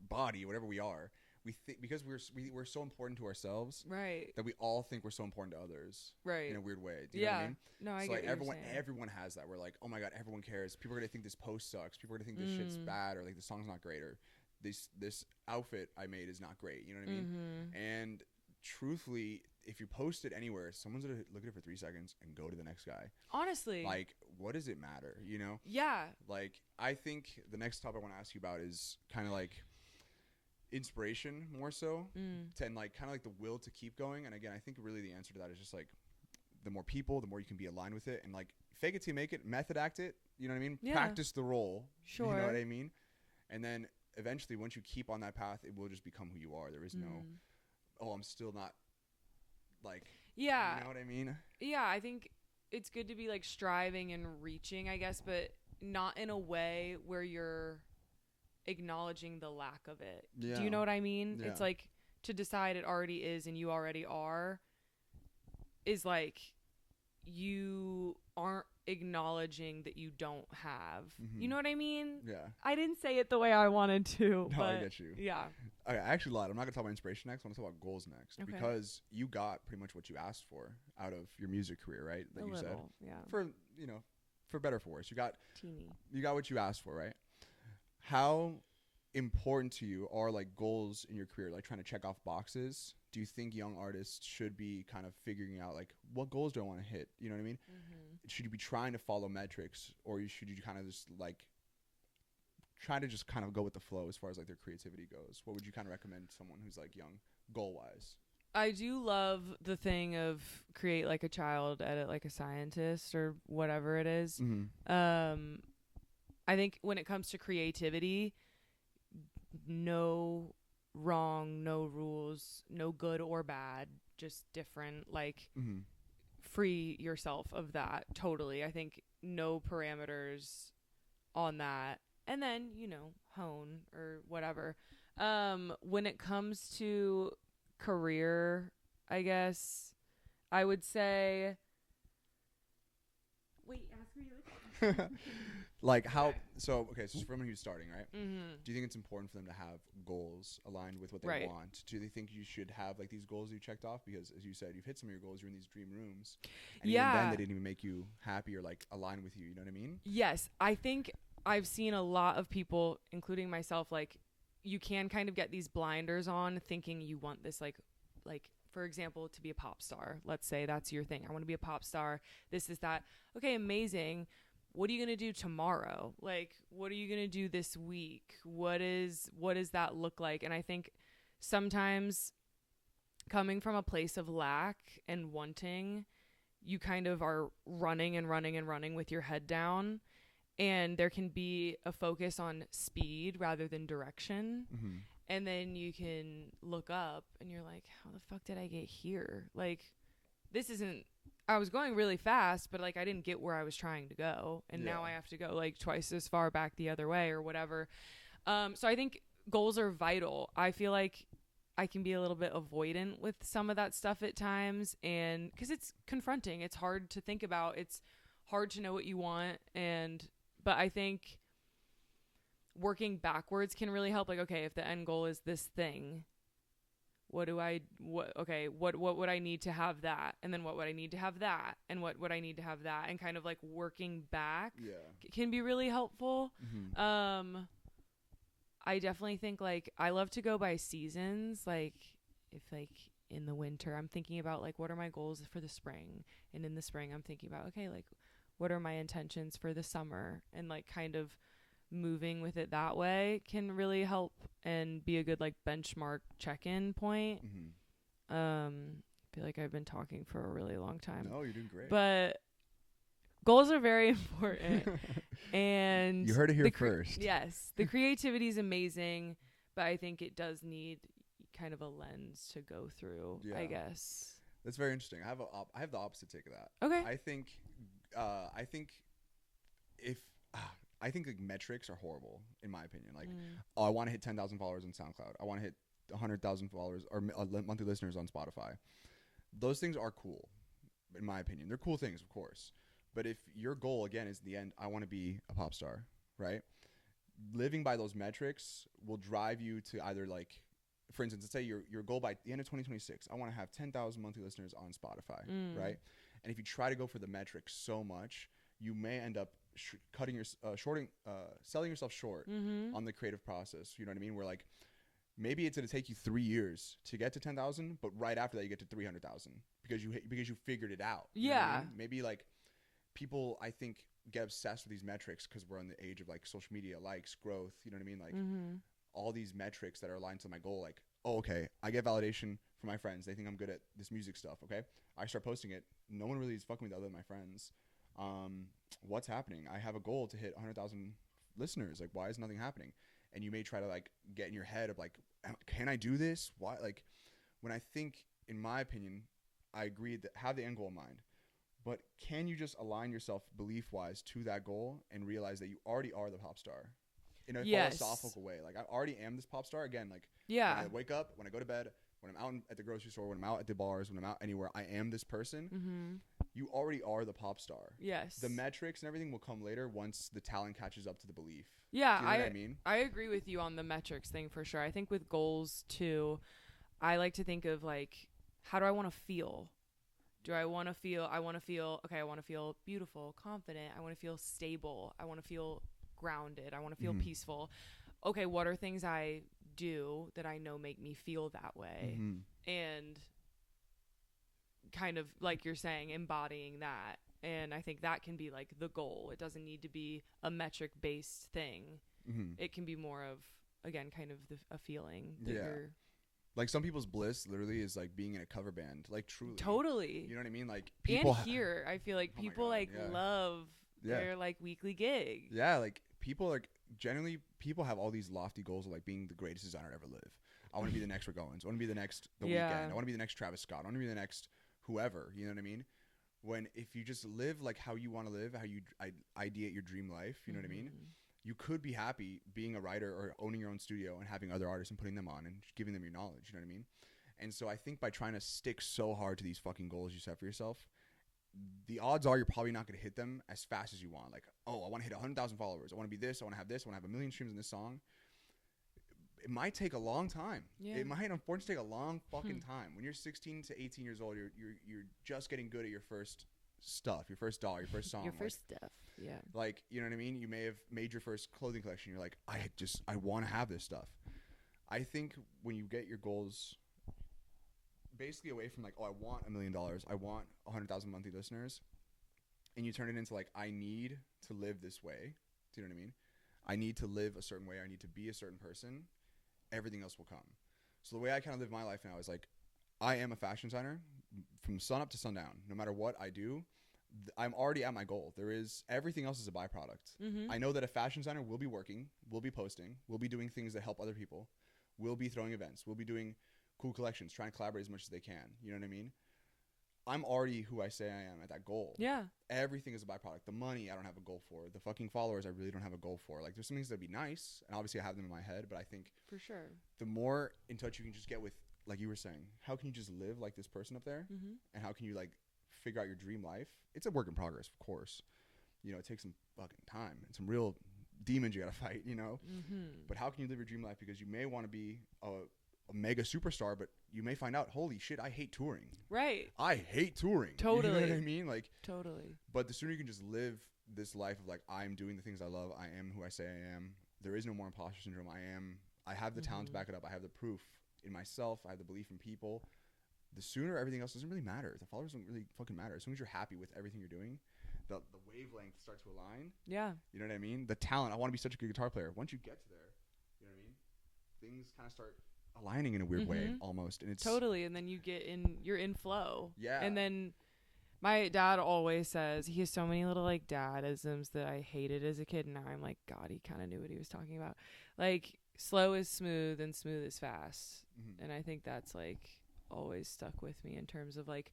body, whatever we are, we think because we're so important to ourselves, right? That we all think we're so important to others, right? In a weird way. Do you know what I mean? No, I so get like what everyone has that. We're like, oh my God, everyone cares. People are gonna think this post sucks. People are gonna think this shit's bad, or like the song's not great, or this outfit I made is not great. You know what I mean? And truthfully, if you post it anywhere, someone's gonna look at it for 3 seconds and go to the next guy. Honestly, like, what does it matter? You know? Yeah. Like, I think the next topic I want to ask you about is kind of like inspiration more so, and like kind of like the will to keep going. And again, I think really the answer to that is just like the more people, the more you can be aligned with it, and like fake it till you make it, method act it. You know what I mean? Yeah. Practice the role. Sure. You know what I mean? And then eventually, once you keep on that path, it will just become who you are. There is no, oh, I'm still not. Like, yeah, you know what I mean? Yeah, I think it's good to be like striving and reaching, I guess, but not in a way where you're acknowledging the lack of it. Yeah. Do you know what I mean? Yeah. It's like to decide it already is and you already are is like you aren't acknowledging that you don't have. Mm-hmm. You know what I mean? Yeah. I didn't say it the way I wanted to. No, but I get you. Yeah. Okay, I actually lied. I'm not going to talk about inspiration next. I want to talk about goals next. Okay. Because you got pretty much what you asked for out of your music career, right? That A you little, said. yeah. For, you know, for better or for worse. Teeny. You got what you asked for, right? How important to you are like goals in your career, like trying to check off boxes? Do you think young artists should be kind of figuring out like what goals do I want to hit? You know what I mean? Mm-hmm. Should you be trying to follow metrics, or should you kind of just like try to just kind of go with the flow as far as like their creativity goes? What would you kind of recommend to someone who's like young, goal wise? I do love the thing of create like a child, edit like a scientist, or whatever it is. Mm-hmm. I think when it comes to creativity, no wrong, no rules, no good or bad, just different. Like, Mm-hmm. free yourself of that totally. I think no parameters on that. And then, hone or whatever. When it comes to career, I guess I would say. Wait, ask me the Like how? So for someone who's starting, right? Mm-hmm. Do you think it's important for them to have goals aligned with what they Right. want? Do they think you should have like these goals you checked off? Because as you said, you've hit some of your goals. You're in these dream rooms, and even then they didn't even make you happy or like align with you. You know what I mean? Yes, I think I've seen a lot of people, including myself, like you can kind of get these blinders on thinking you want this like for example, to be a pop star. Let's say that's your thing. I want to be a pop star. This is that. Okay, amazing. What are you going to do tomorrow? Like, what are you going to do this week? What does that look like? And I think sometimes coming from a place of lack and wanting, you kind of are running and running and running with your head down. And there can be a focus on speed rather than direction. Mm-hmm. And then you can look up and you're like, how the fuck did I get here? Like, I was going really fast, but like I didn't get where I was trying to go. And now I have to go like twice as far back the other way or whatever. So I think goals are vital. I feel like I can be a little bit avoidant with some of that stuff at times. And because it's confronting, it's hard to think about. It's hard to know what you want. But I think working backwards can really help. Like, okay, if the end goal is this thing, what would I need to have that? And then what would I need to have that? And what would I need to have that? And kind of like working back can be really helpful. Mm-hmm. I definitely think like I love to go by seasons. Like if like in the winter, I'm thinking about like what are my goals for the spring? And in the spring, I'm thinking about, okay, like what are my intentions for the summer? And like kind of moving with it that way can really help and be a good like benchmark check-in point. Mm-hmm. I feel like I've been talking for a really long time. No, you're doing great. But goals are very important. And you heard it here first. Yes, the creativity is amazing, but I think it does need kind of a lens to go through. I guess that's very interesting. I have the opposite take of that. Okay. I think like metrics are horrible in my opinion. Like, I want to hit 10,000 followers on SoundCloud. I want to hit 100,000 followers or monthly listeners on Spotify. Those things are cool, in my opinion. They're cool things, of course. But if your goal again is in the end, I want to be a pop star, right? Living by those metrics will drive you to either like, for instance, let's say your goal by the end of 2026, I want to have 10,000 monthly listeners on Spotify, right? And if you try to go for the metrics so much, you may end up selling yourself short on the creative process. You know what I mean? Where like maybe it's going to take you 3 years to get to 10,000, but right after that you get to 300,000 because you figured it out. You know what I mean? Maybe like people I think get obsessed with these metrics because we're in the age of like social media, likes, growth. You know what I mean? Like all these metrics that are aligned to my goal. Like, oh, okay, I get validation from my friends. They think I'm good at this music stuff. Okay, I start posting it. No one really is fucking with other than my friends. What's happening? I have a goal to hit 100,000 listeners. Like, why is nothing happening? And you may try to like get in your head of like, can I do this? Why? Like, when I think, in my opinion, I agree that have the end goal in mind, but can you just align yourself belief wise to that goal and realize that you already are the pop star in a philosophical way? Like, I already am this pop star. Again, like, when I wake up, when I go to bed, when I'm out at the grocery store, when I'm out at the bars, when I'm out anywhere, I am this person. Mm-hmm. You already are the pop star. Yes. The metrics and everything will come later once the talent catches up to the belief. Yeah, Do you know what I mean? I agree with you on the metrics thing for sure. I think with goals too, I like to think of like, how do I want to feel? I want to feel beautiful, confident. I want to feel stable. I want to feel grounded. I want to feel peaceful. Okay, what are things I do that I know make me feel that way? And kind of like you're saying, embodying that. And I think that can be like the goal. It doesn't need to be a metric based thing. It can be more of, again, kind of a feeling that you're like some people's bliss literally is like being in a cover band, like truly. Totally. You know what I mean? Like people and here, I feel like people love their like weekly gig. Yeah, like people like generally people have all these lofty goals of like being the greatest designer to ever live. I want to be the next Rick Owens. I want to be the next The Weeknd. I want to be the next Travis Scott. I want to be the next whoever. You know what I mean? When if you just live like how you want to live, how you ideate your dream life, you know what I mean? You could be happy being a writer or owning your own studio and having other artists and putting them on and giving them your knowledge. You know what I mean? And so I think by trying to stick so hard to these fucking goals you set for yourself, the odds are you're probably not going to hit them as fast as you want. Like, oh, I want to hit 100,000 followers. I want to be this. I want to have this. I want to have 1 million streams in this song. It might take a long time. Yeah. It might unfortunately take a long fucking time. When you're 16 to 18 years old, you're just getting good at your first stuff, your first doll, your first song. Your first stuff. Yeah. Like, you know what I mean? You may have made your first clothing collection. You're like, I want to have this stuff. I think when you get your goals basically away from like, oh, I want $1 million, I want 100,000 monthly listeners, and you turn it into like, I need to live this way. Do you know what I mean? I need to live a certain way. I need to be a certain person. Everything else will come. So the way I kind of live my life now is like, I am a fashion designer from sun up to sundown. No matter what I do, I'm already at my goal. Everything else is a byproduct. I know that a fashion designer will be working, will be posting, will be doing things that help other people, will be throwing events, will be doing cool collections, trying to collaborate as much as they can. You know what I mean? I'm already who I say I am at that goal. Yeah. Everything is a byproduct. The money I don't have a goal for. The fucking followers I really don't have a goal for. Like there's some things that'd be nice, and obviously I have them in my head, but I think for sure the more in touch you can just get with, like you were saying, how can you just live like this person up there, and how can you like figure out your dream life? It's a work in progress, of course. You know, it takes some fucking time and some real demons you gotta fight, you know. But how can you live your dream life? Because you may want to be a mega superstar, but you may find out, holy shit, I hate touring. Right. I hate touring. Totally. You know what I mean? Like totally. But the sooner you can just live this life of like, I'm doing the things I love, I am who I say I am. There is no more imposter syndrome. I have the talent to back it up. I have the proof in myself. I have the belief in people. The sooner everything else doesn't really matter. The followers don't really fucking matter. As soon as you're happy with everything you're doing, the wavelength starts to align. Yeah. You know what I mean? The talent. I want to be such a good guitar player. Once you get to there, you know what I mean? Things kind of start aligning in a weird way almost. And it's totally. And then you're in flow. Yeah. And then my dad always says, he has so many little like dad-isms that I hated as a kid. And now I'm like, God, he kind of knew what he was talking about. Like slow is smooth and smooth is fast. And I think that's like always stuck with me in terms of like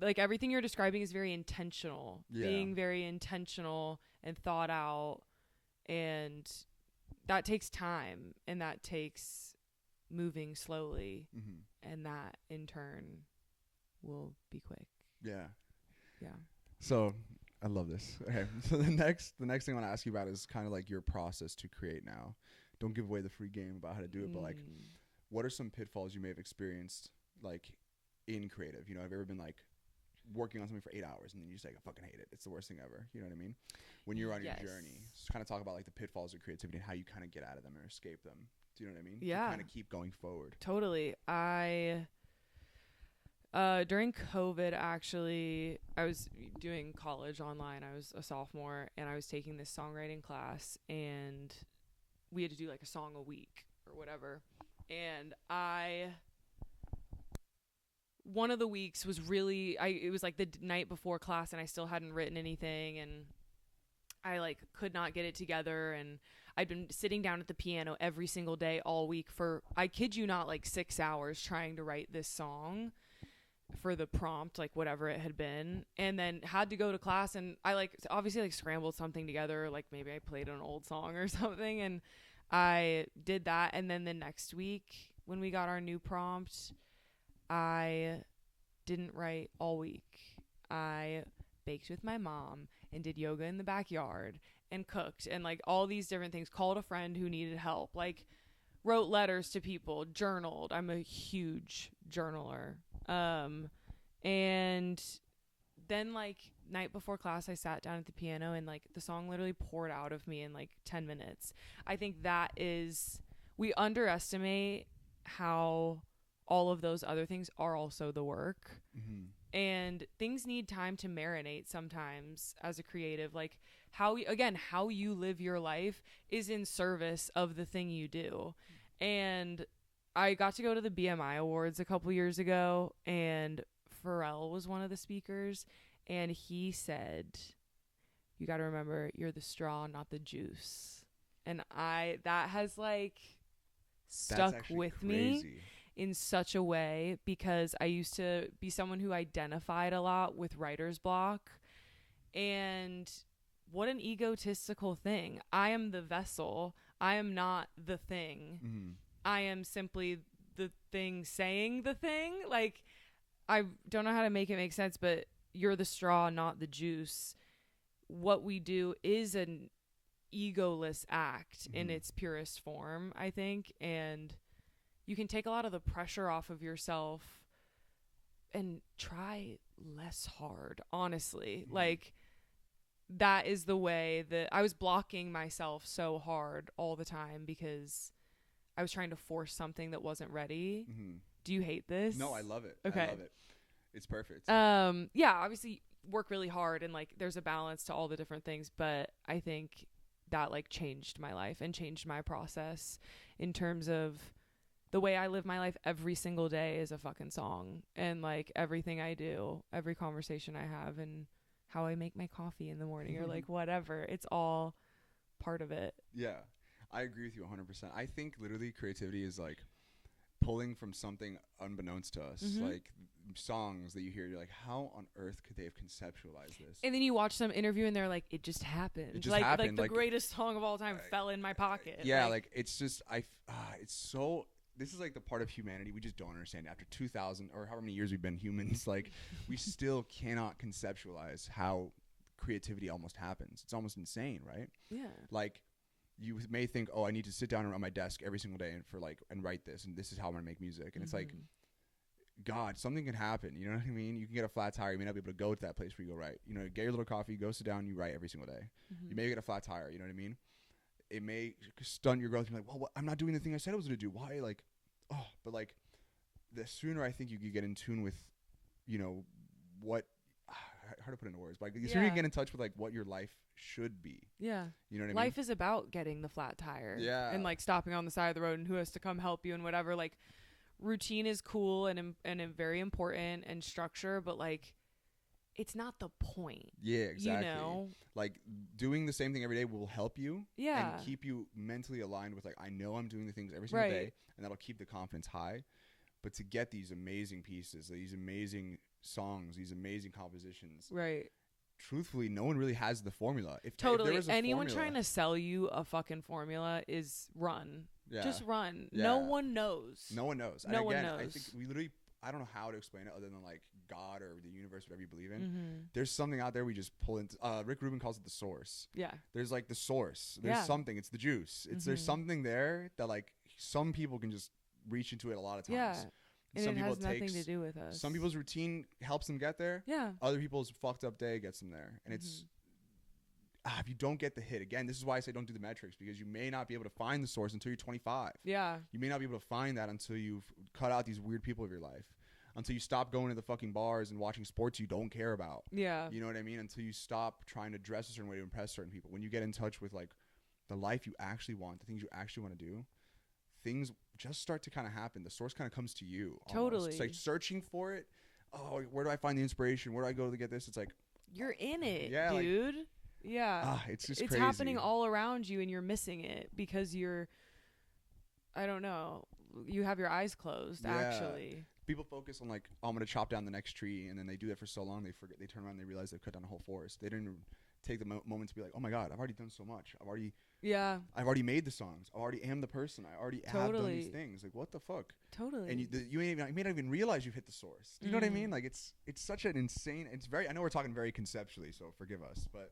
everything you're describing is very intentional. Being very intentional and thought out, and that takes time, and that takes moving slowly, and that in turn will be quick. Yeah. So I love this. Okay, so the next thing I want to ask you about is kind of like your process to create now. Don't give away the free game about how to do it, but like, what are some pitfalls you may have experienced like in creative? You know, have you ever been like working on something for 8 hours and then you just like, I fucking hate it, it's the worst thing ever? You know what I mean? When you're on your journey, just kind of talk about like the pitfalls of creativity and how you kind of get out of them or escape them. Do you know what I mean? Yeah. Kind of keep going forward. Totally. During COVID, actually, I was doing college online. I was a sophomore and I was taking this songwriting class, and we had to do like a song a week or whatever. And one of the weeks was really, it was like the night before class and I still hadn't written anything, and I like could not get it together. And I'd been sitting down at the piano every single day all week for, I kid you not, like 6 hours trying to write this song for the prompt, like whatever it had been, and then had to go to class. And I like obviously like scrambled something together, like maybe I played an old song or something, and I did that. And then the next week when we got our new prompt, I didn't write all week. I baked with my mom and did yoga in the backyard and cooked and like all these different things, called a friend who needed help, like wrote letters to people, journaled. I'm a huge journaler. And then like night before class, I sat down at the piano and like the song literally poured out of me in like 10 minutes. I think that is, we underestimate how all of those other things are also the work. Mm-hmm. And things need time to marinate sometimes as a creative. Like how you live your life is in service of the thing you do. And I got to go to the BMI Awards a couple years ago, and Pharrell was one of the speakers, and he said, you got to remember, you're the straw, not the juice. And that has like stuck with me in such a way, because I used to be someone who identified a lot with writer's block. And what an egotistical thing. I am the vessel. I am not the thing. Mm-hmm. I am simply the thing saying the thing. Like, I don't know how to make it make sense, but you're the straw, not the juice. What we do is an egoless act in its purest form, I think. And you can take a lot of the pressure off of yourself and try less hard, honestly. Like, that is the way that I was blocking myself so hard all the time because I was trying to force something that wasn't ready. Do you hate this? No, I love it. Okay. I love it. It's perfect. Yeah, obviously work really hard and like there's a balance to all the different things, but I think that like changed my life and changed my process in terms of the way I live my life. Every single day is a fucking song, and like everything I do, every conversation I have, and how I make my coffee in the morning or like whatever, it's all part of it. Yeah, I agree with you 100%. I think literally creativity is like pulling from something unbeknownst to us, like songs that you hear, you're like, how on earth could they have conceptualized this? And then you watch some interview and they're like, it just happened. It just happened. Like the greatest song of all time fell in my pocket. Yeah, like it's just, it's so, this is like the part of humanity we just don't understand. After 2000 or however many years we've been humans, like we still cannot conceptualize how creativity almost happens. It's almost insane, right? Yeah. Like you may think, oh, I need to sit down on my desk every single day and write this, and this is how I'm gonna make music. And it's like, God, something can happen. You know what I mean? You can get a flat tire. You may not be able to go to that place where you go write. You know, get your little coffee, go sit down, you write every single day. You may get a flat tire. You know what I mean? It may stunt your growth. You're like, well, what? I'm not doing the thing I said I was going to do. Why? Like, oh, but like the sooner I think you could get in tune with, you know, what, hard to put into words, but like, the sooner you get in touch with like what your life should be. Yeah. You know what I mean? Life is about getting the flat tire. Yeah. And like stopping on the side of the road and who has to come help you and whatever. Like routine is cool and very important, and structure, but like it's not the point. Yeah, exactly. You know? Like doing the same thing every day will help you and keep you mentally aligned with like, I know I'm doing the things every single day, and that'll keep the confidence high. But to get these amazing pieces, these amazing songs, these amazing compositions, truthfully, no one really has the formula. If anyone trying to sell you a fucking formula is run. Yeah. Just run. Yeah. No one knows. No one knows. No and again, one knows. I think we literally, I don't know how to explain it other than like God or the universe, whatever you believe in. There's something out there we just pull into. Rick Rubin calls it the source. Yeah. There's like the source. There's something. It's the juice. There's something there that like some people can just reach into it a lot of times. Yeah. And some people has nothing to do with us. Some people's routine helps them get there. Yeah. Other people's fucked up day gets them there. And it's, if you don't get the hit, again, this is why I say don't do the metrics, because you may not be able to find the source until you're 25. Yeah. You may not be able to find that until you've cut out these weird people of your life. Until you stop going to the fucking bars and watching sports you don't care about. Yeah. You know what I mean? Until you stop trying to dress a certain way to impress certain people. When you get in touch with like the life you actually want, the things you actually want to do, things just start to kind of happen. The source kind of comes to you. Almost. Totally. It's like searching for it. Oh, where do I find the inspiration? Where do I go to get this? It's like, you're in it, dude. Like, yeah. It's just it's crazy. Happening all around you and you're missing it because you're, I don't know, you have your eyes closed, actually. People focus on like, oh, I'm going to chop down the next tree. And then they do that for so long, they forget, they turn around and they realize they've cut down a whole forest. They didn't even take the moment to be like, oh my God, I've already done so much. I've already made the songs. I already am the person. I already have done these things. Like, what the fuck? Totally. And you may not even realize you've hit the source. Do you know what I mean? Like, it's such an insane. It's very. I know we're talking very conceptually, so forgive us, but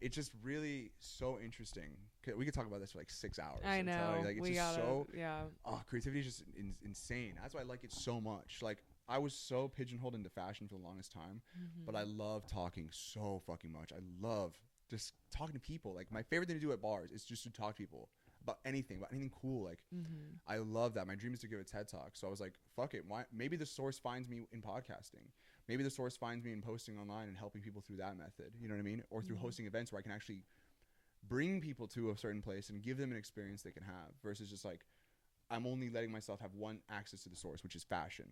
it's just really so interesting. We could talk about this for like 6 hours. I know. Like, it's yeah. Oh, creativity is just insane. That's why I like it so much. Like, I was so pigeonholed into fashion for the longest time, but I love talking so fucking much. I love just talking to people. Like, my favorite thing to do at bars is just to talk to people about anything cool. Like, I love that. My dream is to give a TED Talk. So I was like, fuck it. Why? Maybe the source finds me in podcasting. Maybe the source finds me in posting online and helping people through that method. You know what I mean? Or through hosting events where I can actually bring people to a certain place and give them an experience they can have, versus just like, I'm only letting myself have one access to the source, which is fashion.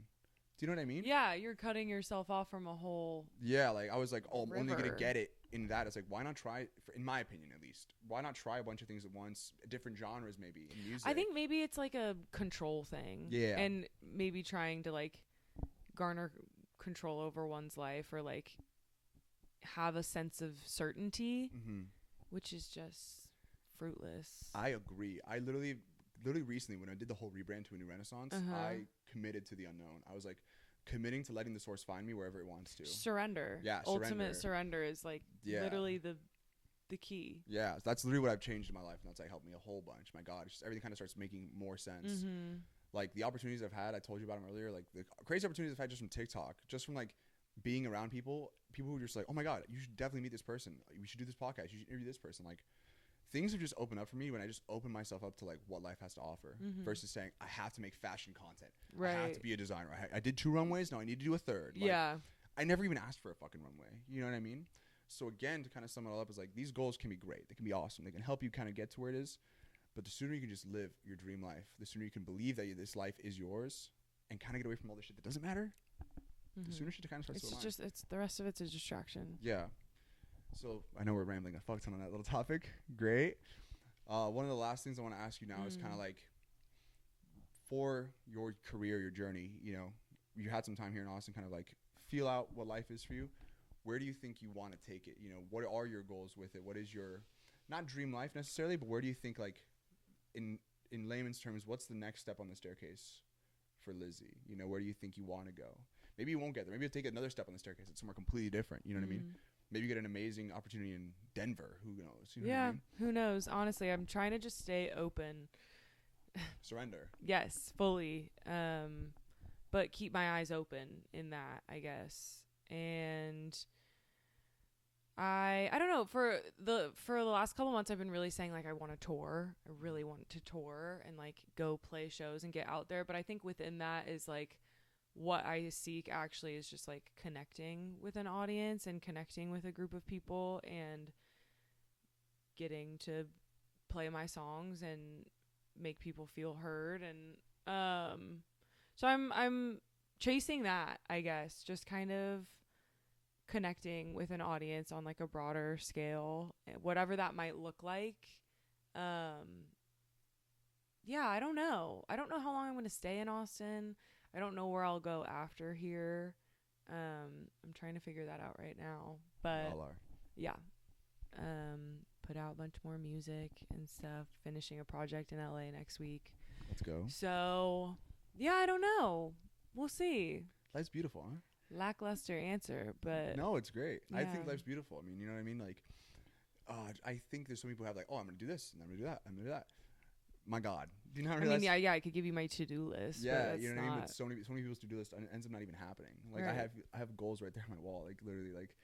Do you know what I mean? Yeah, you're cutting yourself off from a whole. Yeah, like I was like, oh, I'm only gonna river. get it in that. It's like, why not try? In my opinion, at least, why not try a bunch of things at once, different genres maybe in music? I think maybe it's like a control thing. Yeah. And maybe trying to like garner control over one's life, or like have a sense of certainty, which is just fruitless. I agree. I literally recently, when I did the whole rebrand to a new Renaissance, I committed to the unknown. I was like committing to letting the source find me wherever it wants to. Surrender. Yeah, ultimate surrender is like literally the key. Yeah, that's literally what I've changed in my life, and that's like helped me a whole bunch. My God, it's just everything kind of starts making more sense. Like the opportunities I've had, I told you about them earlier. Like the crazy opportunities I've had just from TikTok, just from like being around people who are just like, oh my God, you should definitely meet this person. We should do this podcast. You should interview this person. Like, things have just opened up for me when I just open myself up to like what life has to offer, versus saying I have to make fashion content. Right. I have to be a designer. I did 2 runways. Now I need to do a 3rd. Like, yeah. I never even asked for a fucking runway. You know what I mean? So again, to kind of sum it all up, is like, these goals can be great. They can be awesome. They can help you kind of get to where it is. But the sooner you can just live your dream life, the sooner you can believe that this life is yours, and kind of get away from all the shit that doesn't matter, the sooner shit kind of starts to align. It's the rest of it's a distraction. Yeah. So I know we're rambling a fuck ton on that little topic. Great. One of the last things I want to ask you now is kind of like, for your career, your journey, you know, you had some time here in Austin, kind of like feel out what life is for you. Where do you think you want to take it? You know, what are your goals with it? What is your, not dream life necessarily, but where do you think, like, in layman's terms, what's the next step on the staircase for Lizzy? You know, where do you think you want to go? Maybe you won't get there. Maybe you'll take another step on the staircase. It's somewhere completely different. You know what I mean? Maybe you get an amazing opportunity in Denver. Who knows? You know what I mean? Who knows? Honestly, I'm trying to just stay open. Surrender. Yes, fully. But keep my eyes open in that, I guess. And I don't know, for the last couple months I've been really saying like I want to tour. I really want to tour and like go play shows and get out there, but I think within that is like what I seek actually is just like connecting with an audience and connecting with a group of people and getting to play my songs and make people feel heard. And so I'm chasing that, I guess, just kind of connecting with an audience on like a broader scale, whatever that might look like. Yeah, I don't know how long I'm going to stay in Austin. I don't know where I'll go after here. I'm trying to figure that out right now, but All are. yeah. Put out a bunch more music and stuff, finishing a project in LA next week. Let's go. So yeah, I don't know, we'll see. Life's beautiful, huh? Lackluster answer, but no, it's great. Yeah. I think life's beautiful. I mean, you know what I mean? Like, I think there's some people who have like, oh, I'm gonna do this and I'm gonna do that. I'm gonna do that. My God, do you not realize? I mean, yeah, I could give you my to-do list. Yeah, but you know what I mean. But not so many people's to-do list ends up not even happening. Like Right. I have goals right there on my wall. Like literally, like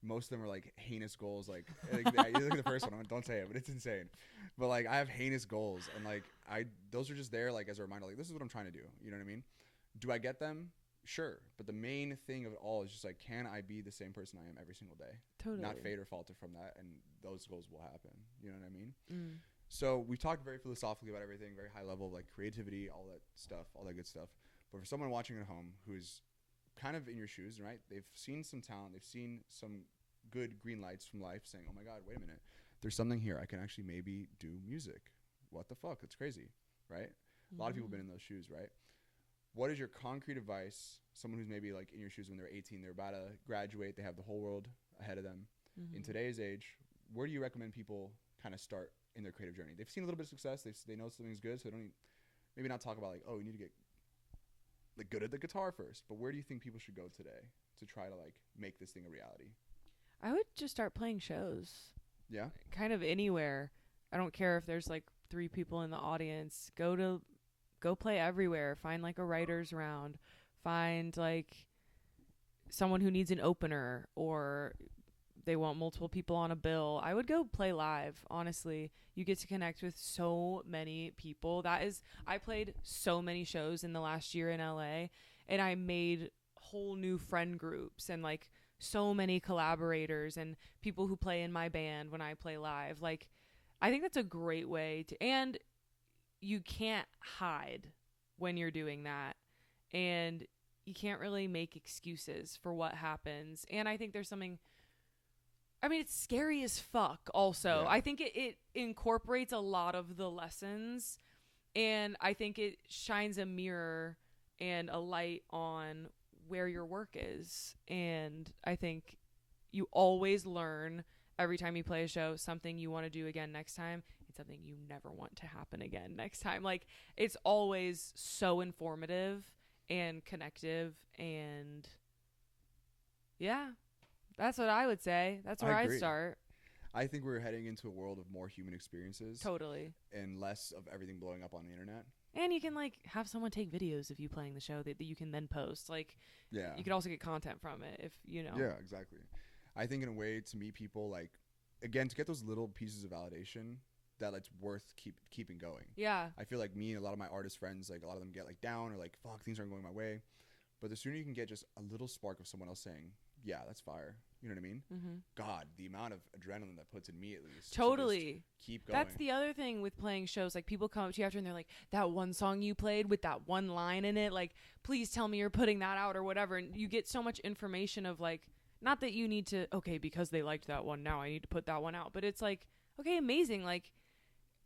most of them are like heinous goals. Like you look at the first one. Don't say it, but it's insane. But like I have heinous goals, and like those are just there like as a reminder. Like this is what I'm trying to do. You know what I mean? Do I get them? Sure, but the main thing of it all is just like, can I be the same person I am every single day? Totally. Not fade or falter from that, and those goals will happen. You know what I mean? Mm. So we talked very philosophically about everything, very high level, like creativity, all that stuff, all that good stuff. But for someone watching at home who's kind of in your shoes, right? They've seen some talent, they've seen some good green lights from life, saying, "Oh my God, wait a minute, there's something here. I can actually maybe do music. What the fuck? That's crazy, right?" A lot of people have been in those shoes, right? What is your concrete advice? Someone who's maybe like in your shoes when they're 18, they're about to graduate, they have the whole world ahead of them. in today's age, where do you recommend people kind of start in their creative journey? They've seen a little bit of success. They know something's good, so they don't maybe not talk about like, oh, you need to get like good at the guitar first. But where do you think people should go today to try to like make this thing a reality? I would just start playing shows. Yeah. Kind of anywhere. I don't care if there's like 3 people in the audience. Go play everywhere. Find like a writer's round. Find like someone who needs an opener, or they want multiple people on a bill. I would go play live, honestly. You get to connect with so many people. I played so many shows in the last year in LA, and I made whole new friend groups and like so many collaborators and people who play in my band when I play live. Like, I think that's a great way to, and you can't hide when you're doing that. And you can't really make excuses for what happens. And I think there's something, I mean, it's scary as fuck also. Yeah. I think it incorporates a lot of the lessons, and I think it shines a mirror and a light on where your work is. And I think you always learn every time you play a show something you want to do again next time, and something you never want to happen again next time. Like, it's always so informative and connective, and yeah, that's what I would say. That's where I'd start. I think we're heading into a world of more human experiences. Totally. And less of everything blowing up on the internet. And you can like have someone take videos of you playing the show that you can then post. Like, yeah, you could also get content from it if you know. Yeah, exactly. I think in a way to meet people, like, again, to get those little pieces of validation that it's worth keeping going. Yeah. I feel like me and a lot of my artist friends, like a lot of them get like down or like, fuck, things aren't going my way. But the sooner you can get just a little spark of someone else saying, yeah, that's fire. You know what I mean? Mm-hmm. God, the amount of adrenaline that puts in me, at least. Totally. Keep going. That's the other thing with playing shows. Like, people come up to you after and they're like, that one song you played with that one line in it, like, please tell me you're putting that out or whatever. And you get so much information of like, not that you need to, okay, because they liked that one, now I need to put that one out. But it's like, okay, amazing. Like,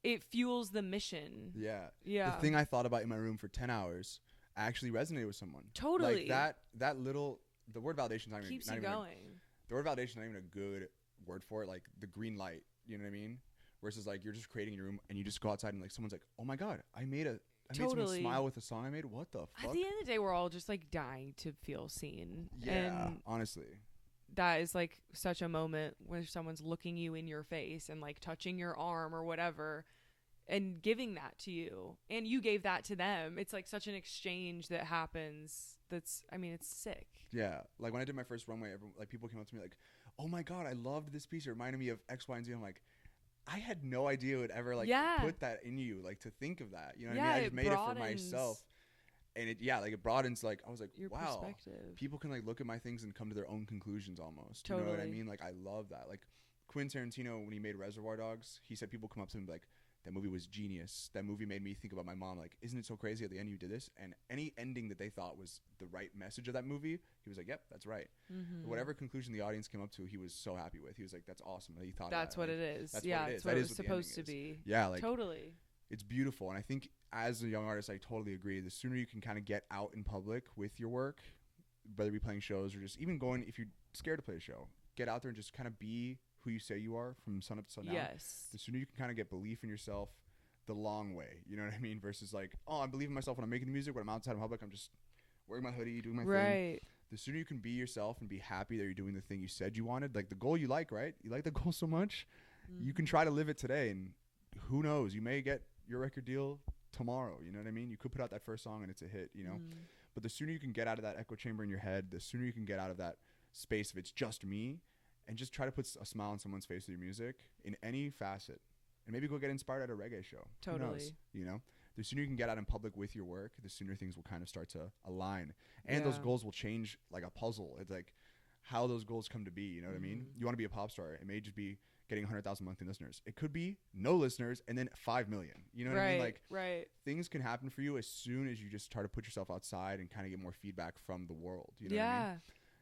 it fuels the mission. Yeah. Yeah. The thing I thought about in my room for 10 hours actually resonated with someone. Totally. Like that little, the word validation is keeps you going. The word validation is not even a good word for it. Like the green light, you know what I mean? Versus like you're just creating your room and you just go outside and like someone's like, oh my God, I made someone smile with a song I made. What the fuck? At the end of the day, we're all just like dying to feel seen. Yeah, and honestly. That is like such a moment where someone's looking you in your face and like touching your arm or whatever and giving that to you. And you gave that to them. It's like such an exchange that happens. It's sick. Yeah. Like when I did my first runway, like people came up to me like, oh my God, I loved this piece. It reminded me of X, Y, and Z. I'm like, I had no idea it would ever like put that in you, like to think of that. You know what I mean? I just made it for myself. And it broadens, like, I was like, your wow, perspective. People can like look at my things and come to their own conclusions almost. Totally. You know what I mean? Like, I love that. Like Quentin Tarantino, when he made Reservoir Dogs, he said people come up to him like, that movie was genius. That movie made me think about my mom. Like, isn't it so crazy at the end you did this? And any ending that they thought was the right message of that movie, he was like, yep, that's right. Mm-hmm. Whatever conclusion the audience came up to, he was so happy with. He was like, that's awesome that he thought that's what it is. That's yeah, what it is. It's what it was supposed to be. Yeah, like totally. It's beautiful. And I think as a young artist, I totally agree. The sooner you can kind of get out in public with your work, whether it be playing shows or just even going, if you're scared to play a show, get out there and just kind of be who you say you are from sun up to sundown. Yes. The sooner you can kind of get belief in yourself the long way, you know what I mean? Versus like, oh, I believe in myself when I'm making the music. When I'm outside in public, I'm just wearing my hoodie, doing my thing. The sooner you can be yourself and be happy that you're doing the thing you said you wanted, like the goal you like, right? You like the goal so much, you can try to live it today. And who knows? You may get your record deal tomorrow. You know what I mean? You could put out that first song and it's a hit, you know? But the sooner you can get out of that echo chamber in your head, the sooner you can get out of that space of it's just me and just try to put a smile on someone's face with your music in any facet. And maybe go get inspired at a reggae show. Totally. Who knows, you know? The sooner you can get out in public with your work, the sooner things will kind of start to align. And those goals will change like a puzzle. It's like how those goals come to be, you know what I mean? You want to be a pop star. It may just be getting 100,000 monthly listeners. It could be no listeners and then 5 million. You know what I mean? Like things can happen for you as soon as you just try to put yourself outside and kind of get more feedback from the world. You know what I mean?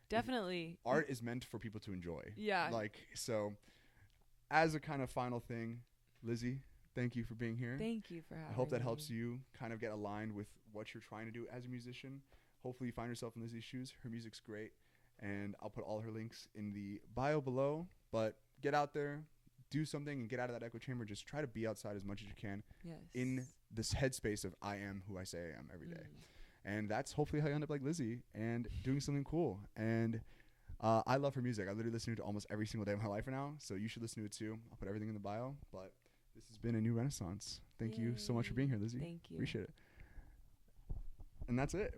Definitely. Art is meant for people to enjoy. Yeah. Like, so as a kind of final thing, Lizzy, thank you for being here. Thank you for having me. I hope that helps you kind of get aligned with what you're trying to do as a musician. Hopefully you find yourself in Lizzy's shoes. Her music's great. and I'll put all her links in the bio below. But get out there, do something, and get out of that echo chamber. Just try to be outside as much as you can Yes. in this headspace of I am who I say I am every day. And that's hopefully how you end up like Lizzy and doing something cool. And I love her music. I literally listen to it almost every single day of my life right now. So you should listen to it too. I'll put everything in the bio. But this has been a new renaissance. Thank you so much for being here, Lizzy. Thank you. Appreciate it. And that's it.